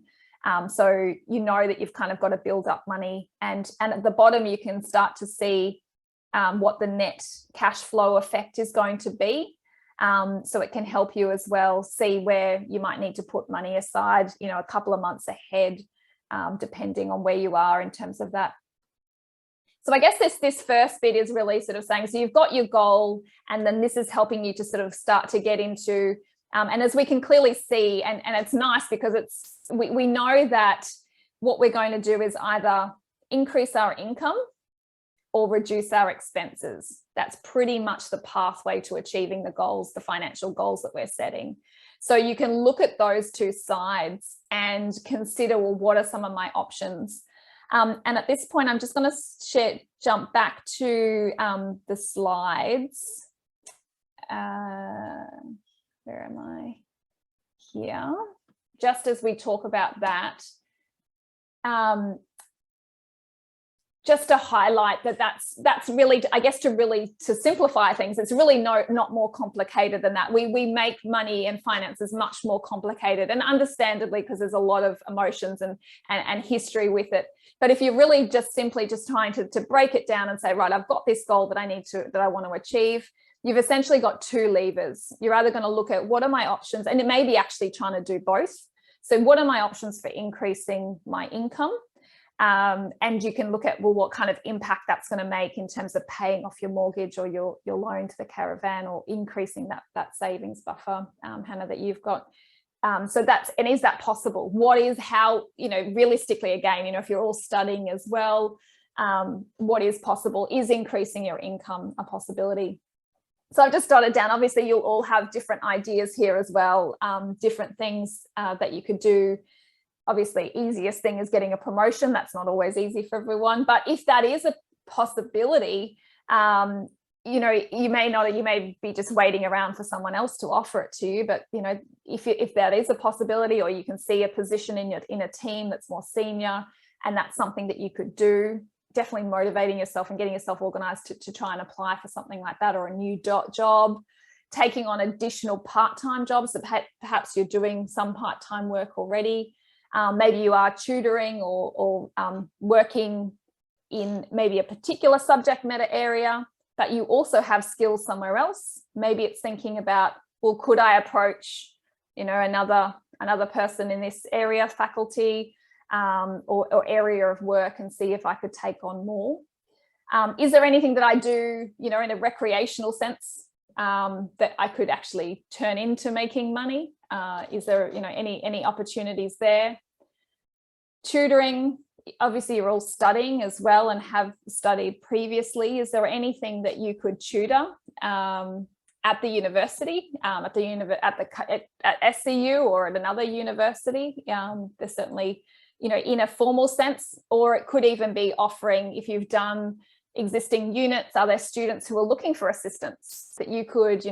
So you know that you've kind of got to build up money, and at the bottom you can start to see what the net cash flow effect is going to be. So it can help you as well see where you might need to put money aside, a couple of months ahead, depending on where you are in terms of that. So I guess this first bit is really sort of saying, so you've got your goal, and then this is helping you to sort of start to get into, and as we can clearly see, and it's nice because we know that what we're going to do is either increase our income or reduce our expenses. That's pretty much the pathway to achieving the goals, the financial goals that we're setting. So you can look at those two sides and consider, well, what are some of my options? And at this point, I'm just going to jump back to the slides. Where am I? Here. Just as we talk about that, just to highlight that's really, I guess, to simplify things, it's really not more complicated than that. We make money and finances much more complicated, and understandably, because there's a lot of emotions and history with it. But if you're really just simply trying to break it down and say, right, I've got this goal that I want to achieve, you've essentially got two levers. You're either going to look at what are my options, and it may be actually trying to do both. So what are my options for increasing my income? And you can look at, well, what kind of impact that's going to make in terms of paying off your mortgage or your loan to the caravan, or increasing that savings buffer, Hannah, that you've got. So is that possible? How, realistically, again, if you're all studying as well, what is possible? Is increasing your income a possibility? So I've just jotted down, obviously you'll all have different ideas here as well, different things that you could do. Obviously, easiest thing is getting a promotion. That's not always easy for everyone. But if that is a possibility, you may be just waiting around for someone else to offer it to you. But, if that is a possibility, or you can see a position in a team that's more senior, and that's something that you could do, definitely motivating yourself and getting yourself organized to try and apply for something like that, or a new job, taking on additional part-time jobs. So perhaps you're doing some part-time work already. Maybe you are tutoring or working in maybe a particular subject matter area, but you also have skills somewhere else. Maybe it's thinking about, well, could I approach, another person in this area, faculty, or area of work, and see if I could take on more. Is there anything that I do, in a recreational sense, that I could actually turn into making money? Is there, any opportunities there? Tutoring, obviously you're all studying as well and have studied previously. Is there anything that you could tutor at the university, at SCU or at another university? There's certainly, in a formal sense, or it could even be offering, if you've done existing units, are there students who are looking for assistance that you could,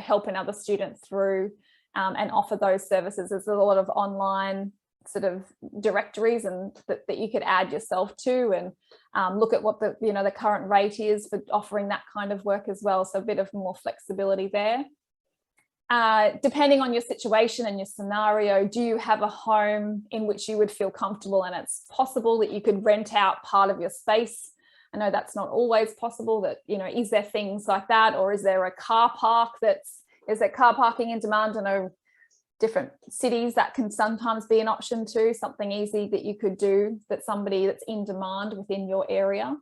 help another student through and offer those services. There's a lot of online sort of directories and that you could add yourself to, and look at what the the current rate is for offering that kind of work as well. So a bit of more flexibility there. Depending on your situation and your scenario, do you have a home in which you would feel comfortable, and it's possible that you could rent out part of your space? I know that's not always possible, that is there things like that, or is there a car park is there car parking in demand? I know different cities that can sometimes be an option too, something easy that you could do, that somebody that's in demand within your area.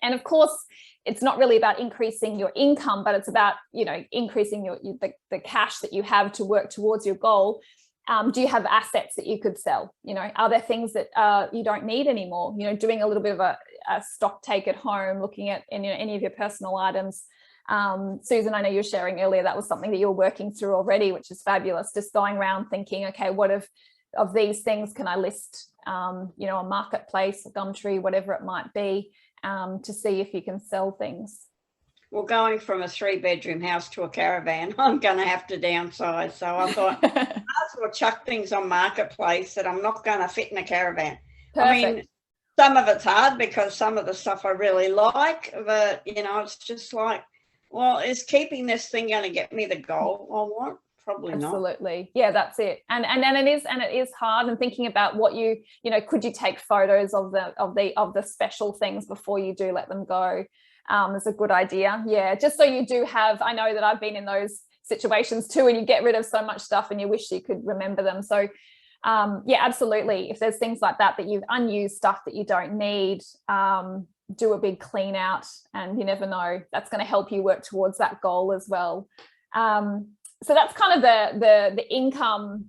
And of course, it's not really about increasing your income, but it's about increasing the cash that you have to work towards your goal. Do you have assets that you could sell? Are there things that you don't need anymore? Doing a little bit of a stock take at home, looking at any of your personal items. Susan, I know you were sharing earlier that was something that you're working through already, which is fabulous. Just going around thinking, okay, what of these things can I list, a marketplace, a Gumtree, whatever it might be, to see if you can sell things. Well, going from a 3-bedroom house to a caravan, I'm going to have to downsize. So I thought, I might as well chuck things on marketplace that I'm not going to fit in a caravan. Perfect. I mean, some of it's hard because some of the stuff I really like, but it's just like, well, is keeping this thing going to get me the goal I want? Probably not. Absolutely. Yeah, that's it. And it is hard, and thinking about what could you take photos of the special things before you do let them go, is a good idea. Yeah, just so you do have, I know that I've been in those situations too, and you get rid of so much stuff and you wish you could remember them. So yeah, absolutely. If there's things like that you've unused stuff that you don't need, do a big clean out, and you never know, that's going to help you work towards that goal as well. So that's kind of the income,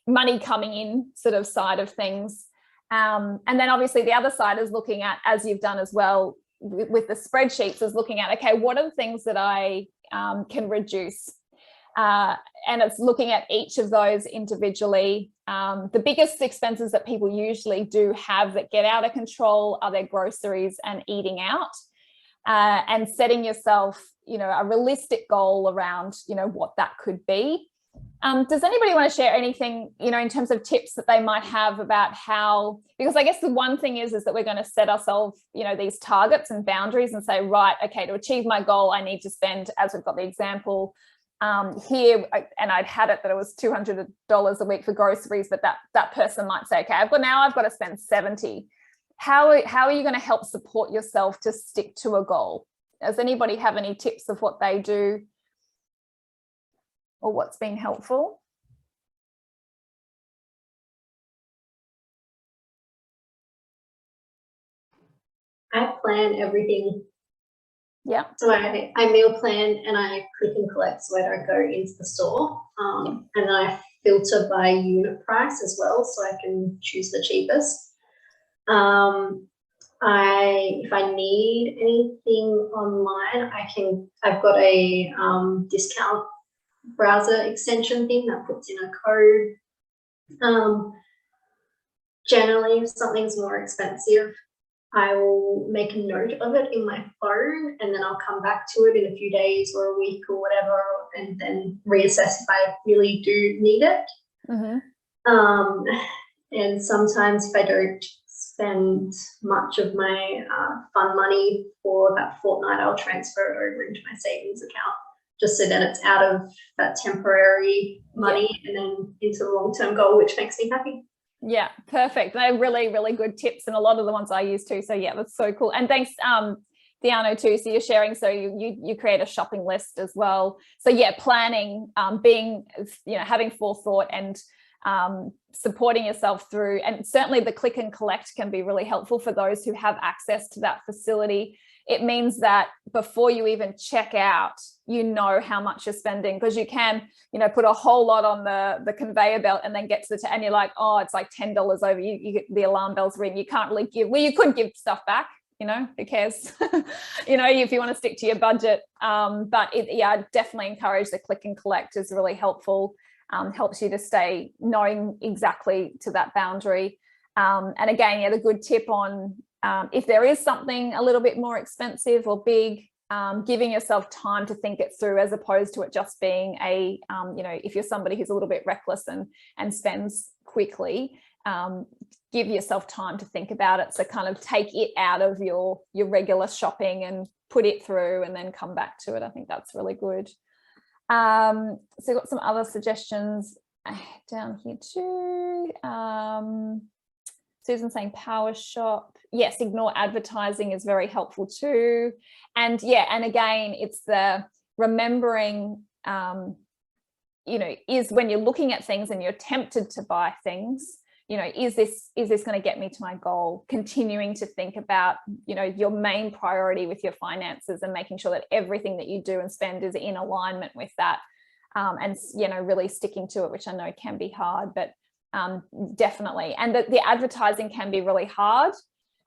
money coming in sort of side of things. And then obviously the other side is looking at, as you've done as well with the spreadsheets, is looking at, okay, what are the things that I can reduce? And it's looking at each of those individually. The biggest expenses that people usually do have that get out of control are their groceries and eating out, and setting yourself, a realistic goal around, what that could be. Does anybody want to share anything, in terms of tips that they might have about how, because I guess the one thing is that we're going to set ourselves, these targets and boundaries and say, right, okay, to achieve my goal, I need to spend, as we've got the example here, and I'd had it that it was $200 a week for groceries, but that person might say, okay, I've got to spend 70. How are you going to help support yourself to stick to a goal? Does anybody have any tips of what they do or what's been helpful? I plan everything. Yeah. So I meal plan and I click and collect, so I don't go into the store. And then I filter by unit price as well, so I can choose the cheapest. If I need anything online, I've got a discount browser extension thing that puts in a code. Generally, if something's more expensive, I will make a note of it in my phone, and then I'll come back to it in a few days or a week or whatever, and then reassess if I really do need it. Mm-hmm. And sometimes if I don't spend much of my fun money for that fortnight, I'll transfer it over into my savings account, just so that it's out of that temporary money and then into the long-term goal, which makes me happy. Yeah, perfect. They're really, really good tips, and a lot of the ones I use too. So yeah, that's so cool. And thanks, Diano, too. So you're sharing, so you create a shopping list as well. So yeah, planning, being, having forethought and supporting yourself through, and certainly the click and collect can be really helpful for those who have access to that facility. It means that before you even check out, you know how much you're spending, because you can, put a whole lot on the conveyor belt and then get to and you're like, oh, it's like $10 over. You get the alarm bells ring. You can't really give. Well, you could give stuff back. Who cares? If you want to stick to your budget. But I definitely encourage the click and collect is really helpful. Helps you to stay knowing exactly to that boundary. And again, the good tip on if there is something a little bit more expensive or big, giving yourself time to think it through, as opposed to it just being a, you know, if you're somebody who's a little bit reckless and spends quickly, give yourself time to think about it. So kind of take it out of your regular shopping and put it through and then come back to it. I think that's really good. So we've got some other suggestions down here too. Susan saying power shop. Yes, ignore advertising is very helpful too. And yeah, and again, it's the remembering, you know, is when you're looking at things and you're tempted to buy things, you know, is this going to get me to my goal? Continuing to think about, you know, your main priority with your finances and making sure that everything that you do and spend is in alignment with that. And, you know, really sticking to it, which I know can be hard, but definitely. And the advertising can be really hard.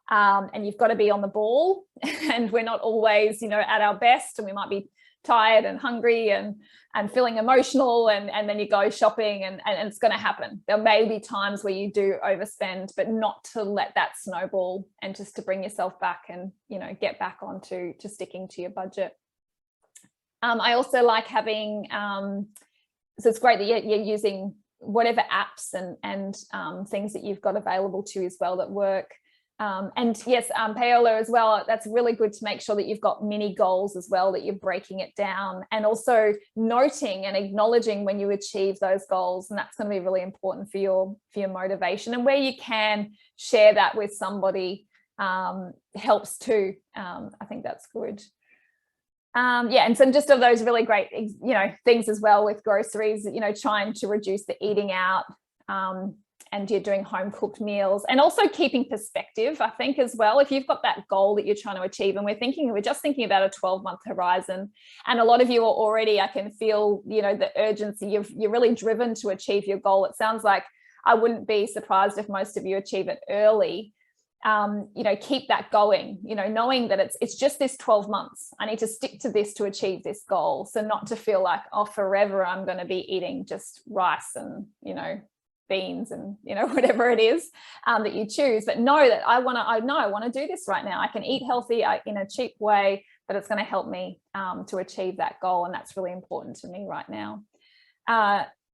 And you've got to be on the ball, and we're not always, you know, at our best, and we might be tired and hungry and feeling emotional, and then you go shopping and it's going to happen. There may be times where you do overspend, but not to let that snowball, and just to bring yourself back and, you know, get back onto sticking to your budget. I also like having, so it's great that you're using whatever apps and things that you've got available to you as well that work. And yes, Paola as well, that's really good to make sure that you've got mini goals as well, that you're breaking it down, and also noting and acknowledging when you achieve those goals. And that's going to be really important for your motivation, and where you can share that with somebody helps too. I think that's good. Yeah, and some just of those really great, you know, things as well with groceries, you know, trying to reduce the eating out, and you're doing home cooked meals, and also keeping perspective, I think, as well. If you've got that goal that you're trying to achieve, and we're just thinking about a 12-month horizon, and a lot of you are already, I can feel, you know, the urgency, you're really driven to achieve your goal. It sounds like I wouldn't be surprised if most of you achieve it early. You know, keep that going, you know, knowing that it's just this 12 months. I need to stick to this to achieve this goal. So not to feel like, oh, forever I'm going to be eating just rice and, you know, beans and, you know, whatever it is that you choose, but know that I want to do this right now. I can eat healthy in a cheap way, but it's going to help me to achieve that goal. And that's really important to me right now.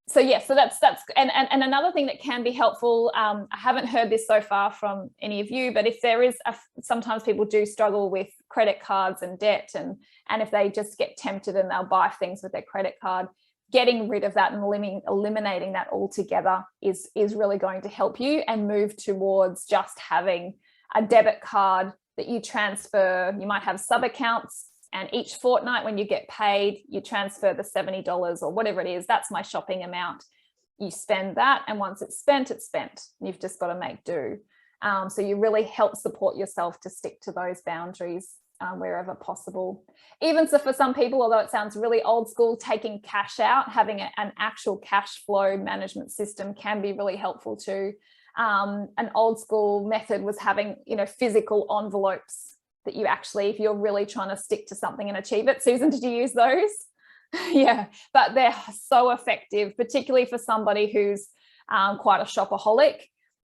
So yeah, so that's and another thing that can be helpful, I haven't heard this so far from any of you, but if there is sometimes people do struggle with credit cards and debt, and if they just get tempted and they'll buy things with their credit card, getting rid of that and eliminating that altogether is really going to help you, and move towards just having a debit card that you transfer. You might have sub accounts, and each fortnight when you get paid, you transfer the $70 or whatever it is. That's my shopping amount. You spend that, and once it's spent, it's spent. You've just got to make do. So you really help support yourself to stick to those boundaries wherever possible. Even so, for some people, although it sounds really old school, taking cash out, having an actual cash flow management system can be really helpful too. An old school method was having, you know, physical envelopes that you actually, if you're really trying to stick to something and achieve it. Susan, did you use those? Yeah, but they're so effective, particularly for somebody who's quite a shopaholic.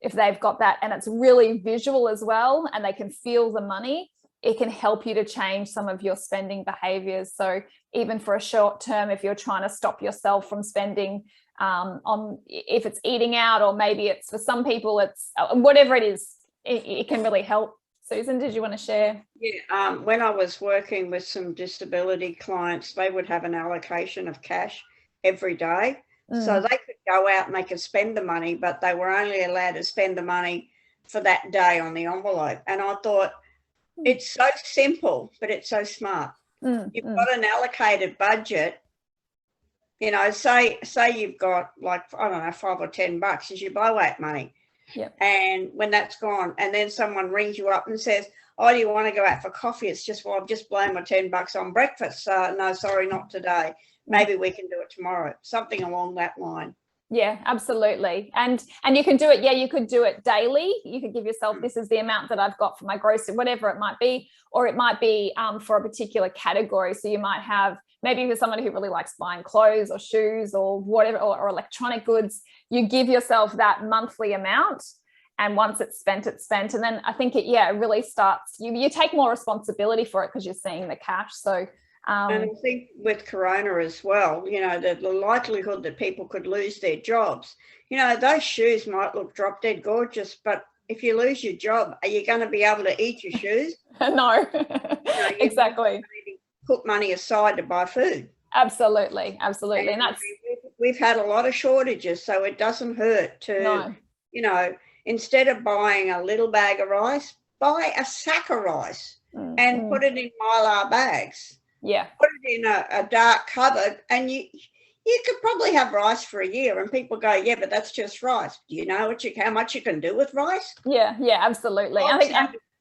If they've got that and it's really visual as well, and they can feel the money, it can help you to change some of your spending behaviors. So even for a short term, if you're trying to stop yourself from spending on, if it's eating out, or maybe it's, for some people, it's whatever it is, it can really help. Susan, did you want to share? Yeah, when I was working with some disability clients, they would have an allocation of cash every day. So they could go out and they could spend the money, but they were only allowed to spend the money for that day on the envelope. And I thought, it's so simple, but it's so smart. You've got an allocated budget. You know, say you've got, like, I don't know, $5 or $10 is your byweight money. Yep. And when that's gone, and then someone rings you up and says, oh, do you want to go out for coffee? It's just, well, I've just blown my $10 on breakfast. No, sorry, not today. Maybe we can do it tomorrow. Something along that line. Yeah, absolutely. And you can do it. Yeah, you could do it daily. You could give yourself, this is the amount that I've got for my grocery, whatever it might be, or it might be for a particular category. So you might have, maybe for somebody who really likes buying clothes or shoes or whatever, or electronic goods, you give yourself that monthly amount. And once it's spent, it's spent. And then I think it really starts, you take more responsibility for it because you're seeing the cash. So and I think with Corona as well, you know, the likelihood that people could lose their jobs, you know, those shoes might look drop dead gorgeous, but if you lose your job, are you going to be able to eat your shoes? No, exactly. Put money aside to buy food. Absolutely. And that's, we've had a lot of shortages, so it doesn't hurt to, you know, instead of buying a little bag of rice, buy a sack of rice and put it in Mylar bags. Yeah. Put it in a dark cupboard, and you could probably have rice for a year. And people go, yeah, but that's just rice. Do you know how much you can do with rice? Yeah, absolutely. I think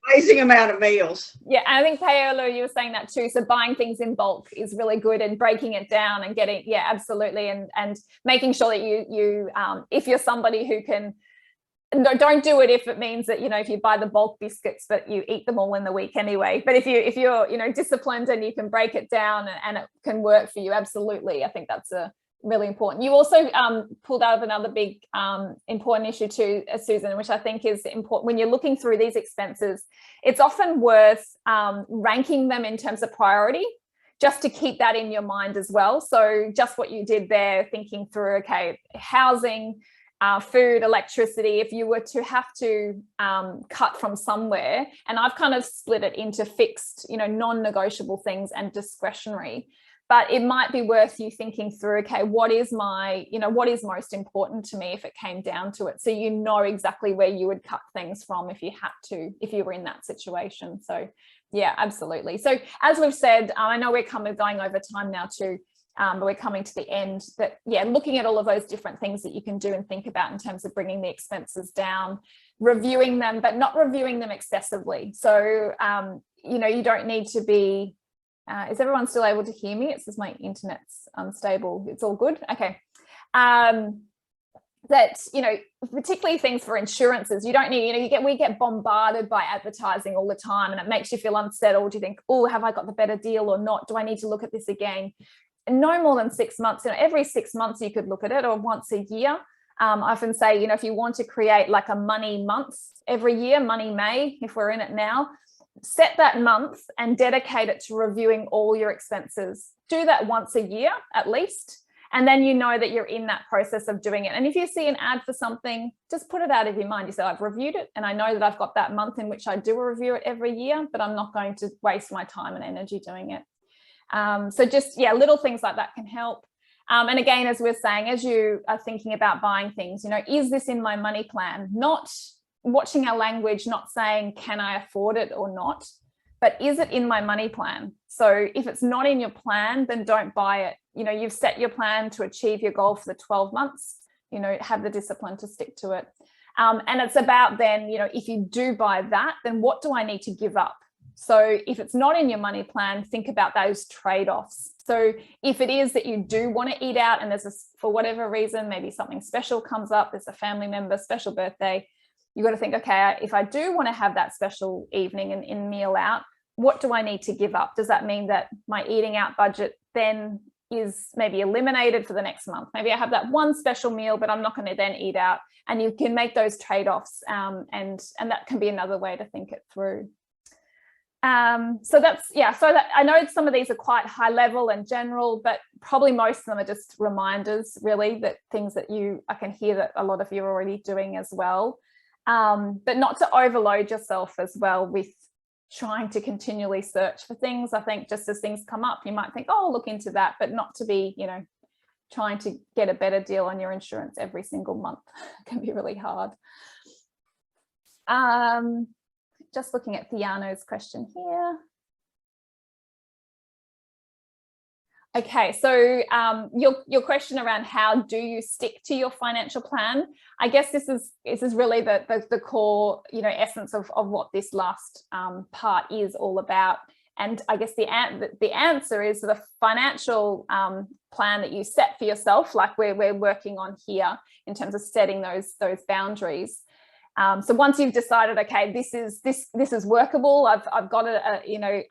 amazing amount of meals. Yeah, I think Paolo, you were saying that too. So buying things in bulk is really good, and breaking it down and getting, absolutely, and making sure that you if you're somebody who can. Don't do it if it means that, you know, if you buy the bulk biscuits but you eat them all in the week anyway. But if you're you know, disciplined and you can break it down and it can work for you, absolutely. I think that's a really important. You also pulled out of another big important issue too, Susan, which I think is important when you're looking through these expenses. It's often worth ranking them in terms of priority, just to keep that in your mind as well. So just what you did there, thinking through, okay, housing, food, electricity, if you were to have to cut from somewhere, and I've kind of split it into fixed, you know, non-negotiable things and discretionary, but it might be worth you thinking through, okay, what is most important to me if it came down to it? So you know exactly where you would cut things from if you were in that situation. So yeah, absolutely. So as we've said, I know we're kind of going over time now too, but we're coming to the end, that looking at all of those different things that you can do and think about in terms of bringing the expenses down, reviewing them, but not reviewing them excessively. So you know, you don't need to be is everyone still able to hear me? It says my internet's unstable. It's all good. Okay. That, you know, particularly things for insurances, you don't need, you know, we get bombarded by advertising all the time, and it makes you feel unsettled. You think, oh, have I got the better deal or not? Do I need to look at this again? No more than 6 months, you know, every 6 months you could look at it, or once a year. I often say, you know, if you want to create like a money month every year, money May, if we're in it now, set that month and dedicate it to reviewing all your expenses. Do that once a year at least. And then you know that you're in that process of doing it. And if you see an ad for something, just put it out of your mind. You say, I've reviewed it, and I know that I've got that month in which I do review it every year, but I'm not going to waste my time and energy doing it. So just, little things like that can help. And again, as we're saying, as you are thinking about buying things, you know, is this in my money plan? Not watching our language, not saying, can I afford it or not, but is it in my money plan? So if it's not in your plan, then don't buy it. You know, you've set your plan to achieve your goal for the 12 months, you know, have the discipline to stick to it. And it's about then, you know, if you do buy that, then what do I need to give up? So if it's not in your money plan, think about those trade-offs. So if it is that you do want to eat out and for whatever reason, maybe something special comes up, there's a family member, special birthday, you've got to think, okay, if I do want to have that special evening and in meal out, what do I need to give up? Does that mean that my eating out budget then is maybe eliminated for the next month? Maybe I have that one special meal, but I'm not going to then eat out. And you can make those trade-offs, and that can be another way to think it through. So that's, so that I know some of these are quite high level and general, but probably most of them are just reminders, really, that things that I can hear that a lot of you are already doing as well. But not to overload yourself as well with trying to continually search for things. I think just as things come up, you might think, oh, I'll look into that, but not to be, you know, trying to get a better deal on your insurance every single month. It can be really hard. Just looking at Theano's question here. Okay, so your question around how do you stick to your financial plan? I guess this is really the core, you know, essence of what this last part is all about. And I guess the answer is the financial plan that you set for yourself, like we're working on here in terms of setting those boundaries. So once you've decided, okay, this is workable, I've got you know,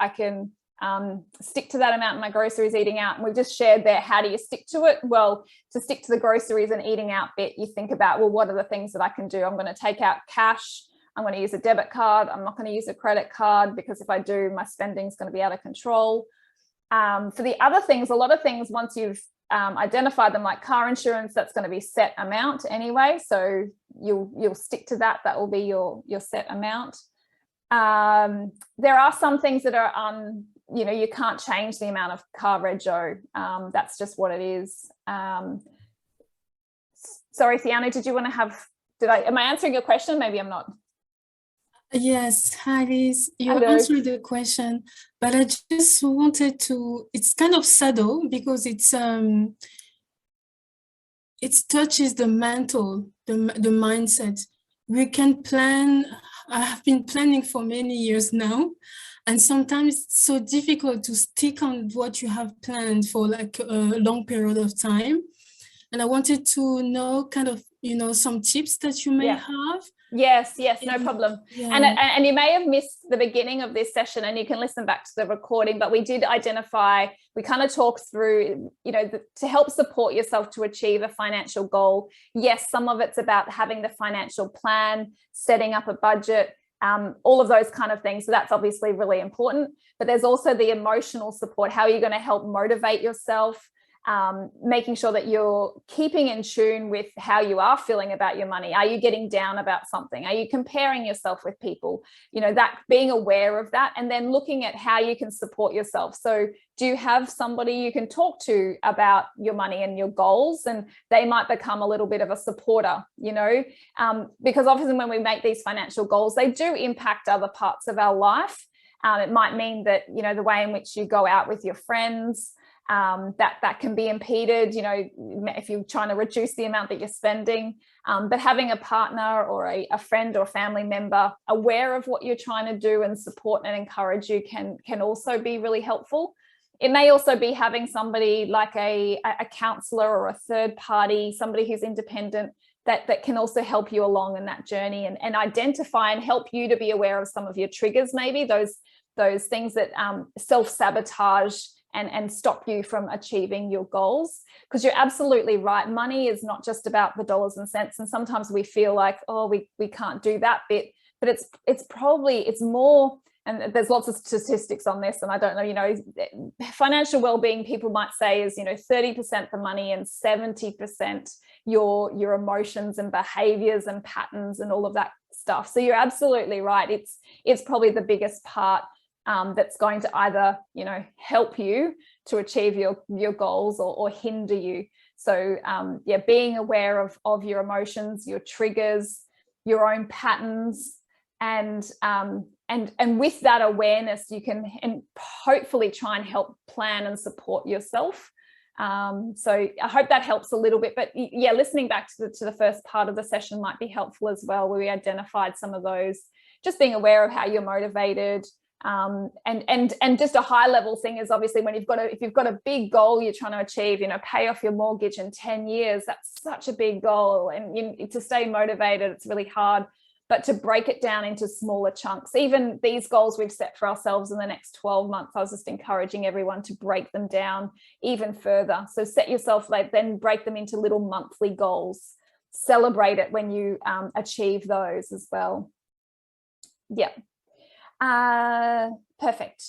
stick to that amount in my groceries, eating out. And we've just shared there, how do you stick to it? Well, to stick to the groceries and eating out bit, you think about, well, what are the things that I can do? I'm going to take out cash. I'm going to use a debit card. I'm not going to use a credit card, because if I do, my spending is going to be out of control. For the other things, a lot of things, once you've identified them, like car insurance, that's going to be set amount anyway. So you'll stick to that. That will be your set amount. There are some things that are you can't change the amount of car rego. That's just what it is. Sorry, Theana, did you want to have, am I answering your question? Maybe I'm not. Yes, hi Liz. You Hello. answered the question, but I just wanted to, it's kind of subtle because it touches the mental, the mindset. We can plan. I have been planning for many years now, and sometimes it's so difficult to stick on what you have planned for like a long period of time. And I wanted to know kind of, some tips that you may have. Yes, no problem. Yeah. And you may have missed the beginning of this session, and you can listen back to the recording, but we did identify, we kind of talked through, to help support yourself to achieve a financial goal. Yes, some of it's about having the financial plan, setting up a budget, all of those kind of things. So that's obviously really important, but there's also the emotional support. How are you going to help motivate yourself? Making sure that you're keeping in tune with how you are feeling about your money. Are you getting down about something? Are you comparing yourself with people? That being aware of that, and then looking at how you can support yourself. So do you have somebody you can talk to about your money and your goals? And they might become a little bit of a supporter, because often when we make these financial goals, they do impact other parts of our life. It might mean that, the way in which you go out with your friends, that can be impeded, if you're trying to reduce the amount that you're spending. But having a partner or a friend or family member aware of what you're trying to do and support and encourage you can also be really helpful. It may also be having somebody like a counselor or a third party, somebody who's independent, that can also help you along in that journey and identify and help you to be aware of some of your triggers, maybe those things that self-sabotage and stop you from achieving your goals. Because you're absolutely right, money is not just about the dollars and cents, and sometimes we feel like, oh, we can't do that bit, but it's more, and there's lots of statistics on this, and I don't know, financial well-being, people might say, is 30% the money and 70% your emotions and behaviors and patterns and all of that stuff. So you're absolutely right, it's probably the biggest part that's going to either, help you to achieve your goals or hinder you. So being aware of your emotions, your triggers, your own patterns, and with that awareness, you can hopefully try and help plan and support yourself. So I hope that helps a little bit, but listening back to the first part of the session might be helpful as well, where we identified some of those, just being aware of how you're motivated. And just a high level thing is obviously if you've got a big goal you're trying to achieve, pay off your mortgage in 10 years, that's such a big goal, and to stay motivated, it's really hard. But to break it down into smaller chunks, even these goals we've set for ourselves in the next 12 months, I was just encouraging everyone to break them down even further. So set yourself, then break them into little monthly goals, celebrate it when you achieve those as well. Yeah. Perfect.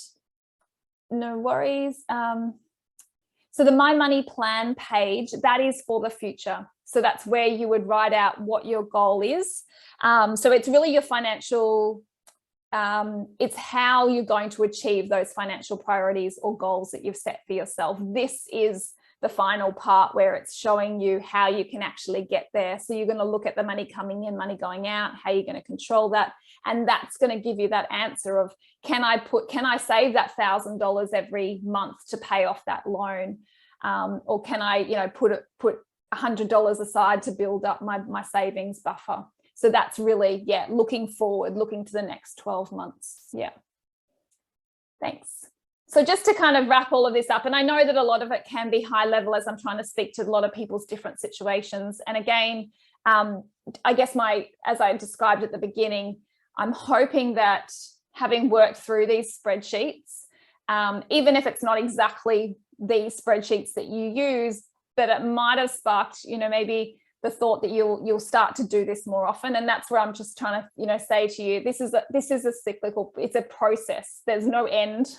No worries. So the My Money Plan page, that is for the future. So that's where you would write out what your goal is. So it's really your financial, it's how you're going to achieve those financial priorities or goals that you've set for yourself. This is the final part where it's showing you how you can actually get there. So you're going to look at the money coming in, money going out, how you're going to control that. And that's going to give you that answer of, can I save that $1,000 every month to pay off that loan? Or can I, put $100 aside to build up my savings buffer? So that's really, looking forward, looking to the next 12 months. Yeah. Thanks. So just to kind of wrap all of this up, and I know that a lot of it can be high level as I'm trying to speak to a lot of people's different situations. And again, I guess as I described at the beginning, I'm hoping that having worked through these spreadsheets, even if it's not exactly these spreadsheets that you use, but it might have sparked, maybe the thought that you'll start to do this more often. And that's where I'm just trying to, say to you, this is a cyclical, it's a process. There's no end.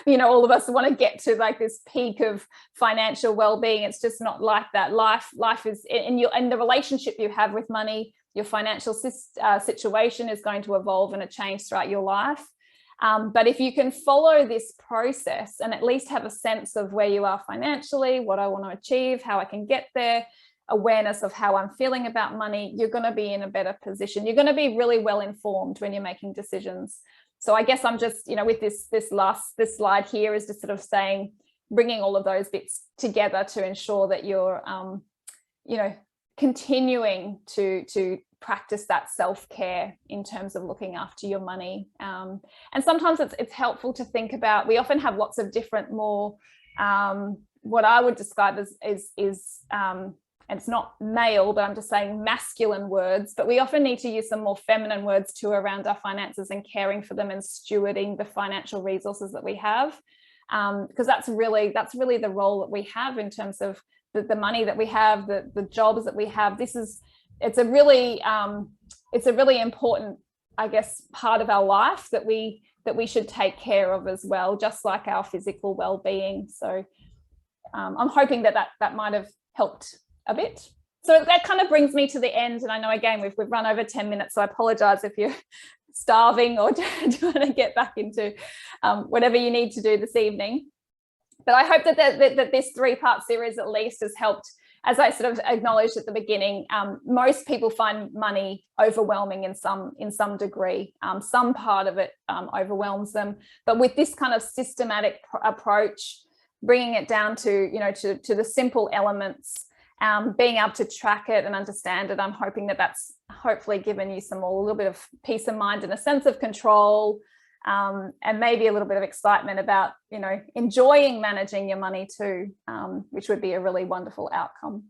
All of us want to get to like this peak of financial well-being. It's just not like that. Life is, and the relationship you have with money, your financial situation is going to evolve and change throughout your life. But if you can follow this process and at least have a sense of where you are financially, what I want to achieve, how I can get there, awareness of how I'm feeling about money, you're going to be in a better position. You're going to be really well informed when you're making decisions. So I guess I'm just, with this slide here is just sort of saying, bringing all of those bits together to ensure that you're, continuing to practice that self-care in terms of looking after your money. And sometimes it's helpful to think about, we often have lots of different more, what I would describe as and it's not male, but I'm just saying masculine words, but we often need to use some more feminine words too around our finances and caring for them and stewarding the financial resources that we have. Because that's really the role that we have in terms of the money that we have, the jobs that we have. It's a really important, I guess, part of our life that we should take care of as well, just like our physical well-being. So I'm hoping that might have helped a bit. So that kind of brings me to the end. And I know, again, we've run over 10 minutes, so I apologize if you're starving or trying to get back into whatever you need to do this evening. But I hope that this 3-part series at least has helped. As I sort of acknowledged at the beginning, most people find money overwhelming in some degree. Some part of it overwhelms them. But with this kind of systematic approach, bringing it down to the simple elements, being able to track it and understand it, I'm hoping that's hopefully given you a little bit of peace of mind and a sense of control, and maybe a little bit of excitement about, enjoying managing your money too, which would be a really wonderful outcome.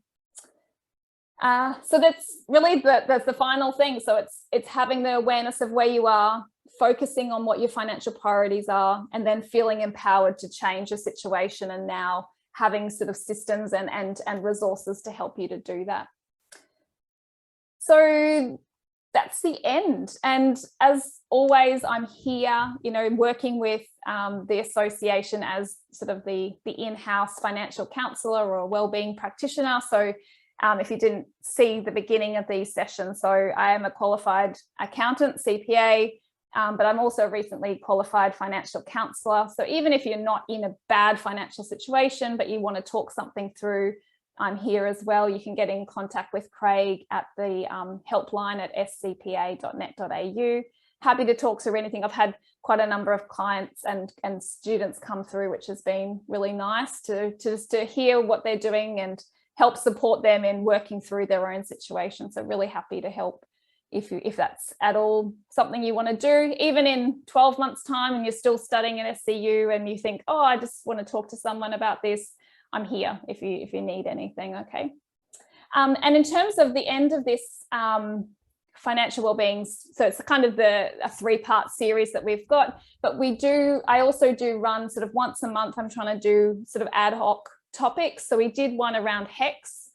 So that's really the final thing. So it's having the awareness of where you are, focusing on what your financial priorities are, and then feeling empowered to change your situation, and now having sort of systems and resources to help you to do that. So that's the end. And as always, I'm here, working with the association as sort of the in-house financial counsellor or a wellbeing practitioner. So if you didn't see the beginning of these sessions, so I am a qualified accountant, CPA, but I'm also a recently qualified financial counsellor. So even if you're not in a bad financial situation, but you want to talk something through, I'm here as well. You can get in contact with Craig at the helpline at scpa.net.au. Happy to talk through anything. I've had quite a number of clients and students come through, which has been really nice to hear what they're doing and help support them in working through their own situation. So really happy to help if that's at all something you want to do, even in 12 months time and you're still studying at SCU and you think, oh, I just want to talk to someone about this, I'm here if you need anything. Okay. And in terms of the end of this financial wellbeing, so it's kind of a 3-part series that we've got, but I also do run sort of once a month. I'm trying to do sort of ad hoc topics. So we did one around HEX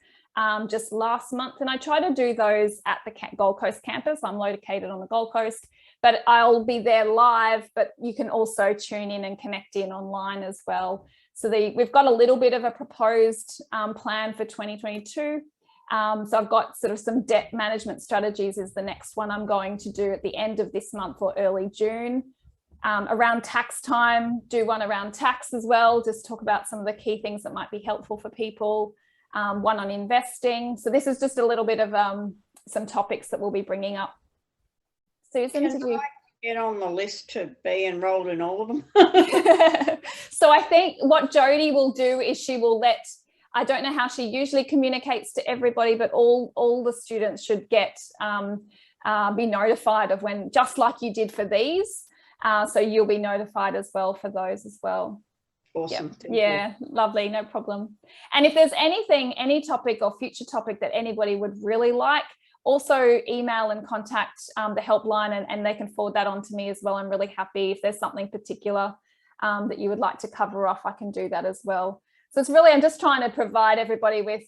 just last month, and I try to do those at the Gold Coast campus. I'm located on the Gold Coast, but I'll be there live, but you can also tune in and connect in online as well. So we've got a little bit of a proposed plan for 2022. So I've got sort of some debt management strategies is the next one I'm going to do at the end of this month or early June. Around tax time, do one around tax as well, just talk about some of the key things that might be helpful for people. One on investing. So this is just a little bit of some topics that we'll be bringing up. Susan, did you get on the list to be enrolled in all of them? So I think what Jodie will do is she will I don't know how she usually communicates to everybody, but all the students should get be notified of when, just like you did for these. So you'll be notified as well for those as well. Awesome. Yeah, lovely, no problem. And if there's any topic or future topic that anybody would really like, also email and contact the helpline and they can forward that on to me as well. I'm really happy if there's something particular that you would like to cover off, I can do that as well. So it's really, I'm just trying to provide everybody with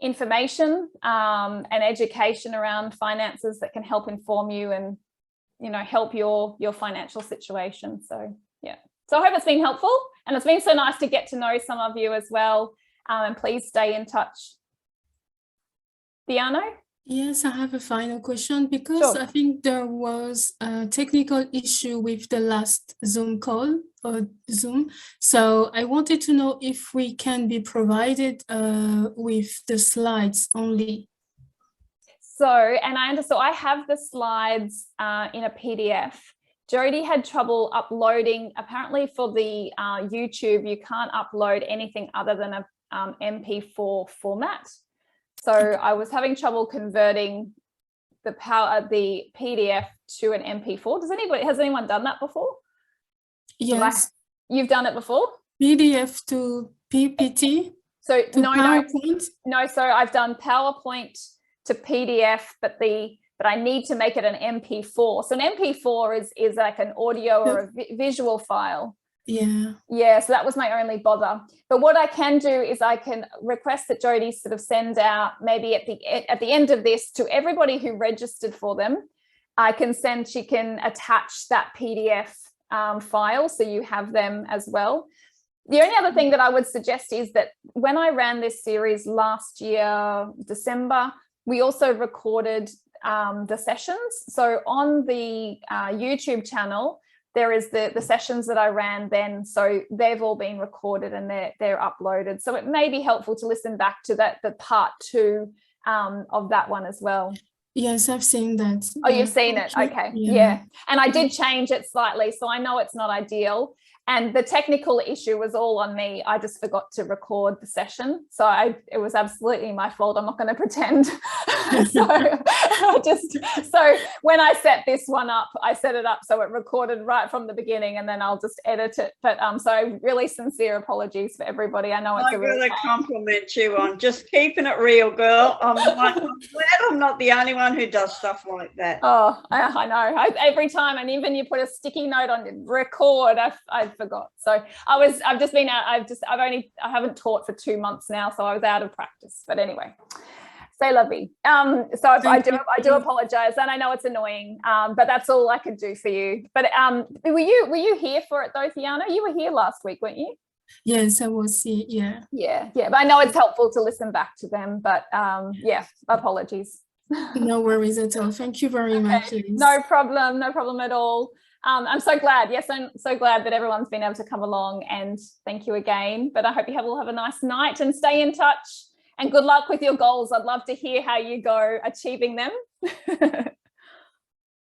information and education around finances that can help inform you and, you know, help your financial situation. So yeah, so I hope it's been helpful, and it's been so nice to get to know some of you as well. And please stay in touch. Diano? Yes, I have a final question, because Sure. I think there was a technical issue with the last Zoom call or Zoom. So I wanted to know if we can be provided with the slides only. So, and I understand, I have the slides in a PDF. Jody had trouble uploading. Apparently for the YouTube, you can't upload anything other than a MP4 format. So I was having trouble converting the PDF to an MP4. Has anyone done that before? Yes. You've done it before? PDF to PPT? So to PowerPoint? No, so I've done PowerPoint to PDF, but I need to make it an MP4. So an MP4 is like an audio or a visual file. Yeah, so that was my only bother. But what I can do is I can request that Jody sort of send out, maybe at the end of this, to everybody who registered for them. She can attach that PDF file, so you have them as well. The only other thing that I would suggest is that when I ran this series last year, December, we also recorded the sessions. So on the YouTube channel, there is the sessions that I ran then. So they've all been recorded and they're uploaded. So it may be helpful to listen back to the part 2 of that one as well. Yes, I've seen that. Oh, you've seen it. Okay. Yeah. And I did change it slightly, so I know it's not ideal. And the technical issue was all on me. I just forgot to record the session. So it was absolutely my fault. I'm not going to pretend. So when I set this one up, I set it up so it recorded right from the beginning, and then I'll just edit it. But so really sincere apologies for everybody. I know it's I'm going to compliment you on just keeping it real, girl. I'm glad I'm not the only one who does stuff like that. Oh, I know. Every time, and even you put a sticky note on record, I forgot. So I haven't taught for 2 months now, so I was out of practice. But anyway, say lovey. So I do apologize, and I know it's annoying, but that's all I could do for you. But were you here for it though, Fiona? You were here last week, weren't you? Yes, I was here. Yeah. But I know it's helpful to listen back to them. But apologies. No worries at all. Thank you very much. Liz. No problem at all. I'm so glad. Yes, I'm so glad that everyone's been able to come along, and thank you again. But I hope you all have a nice night, and stay in touch, and good luck with your goals. I'd love to hear how you go achieving them.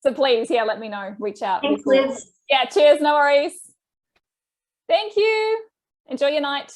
So please, let me know. Reach out. Thanks, Liz. Yeah, cheers. No worries. Thank you. Enjoy your night.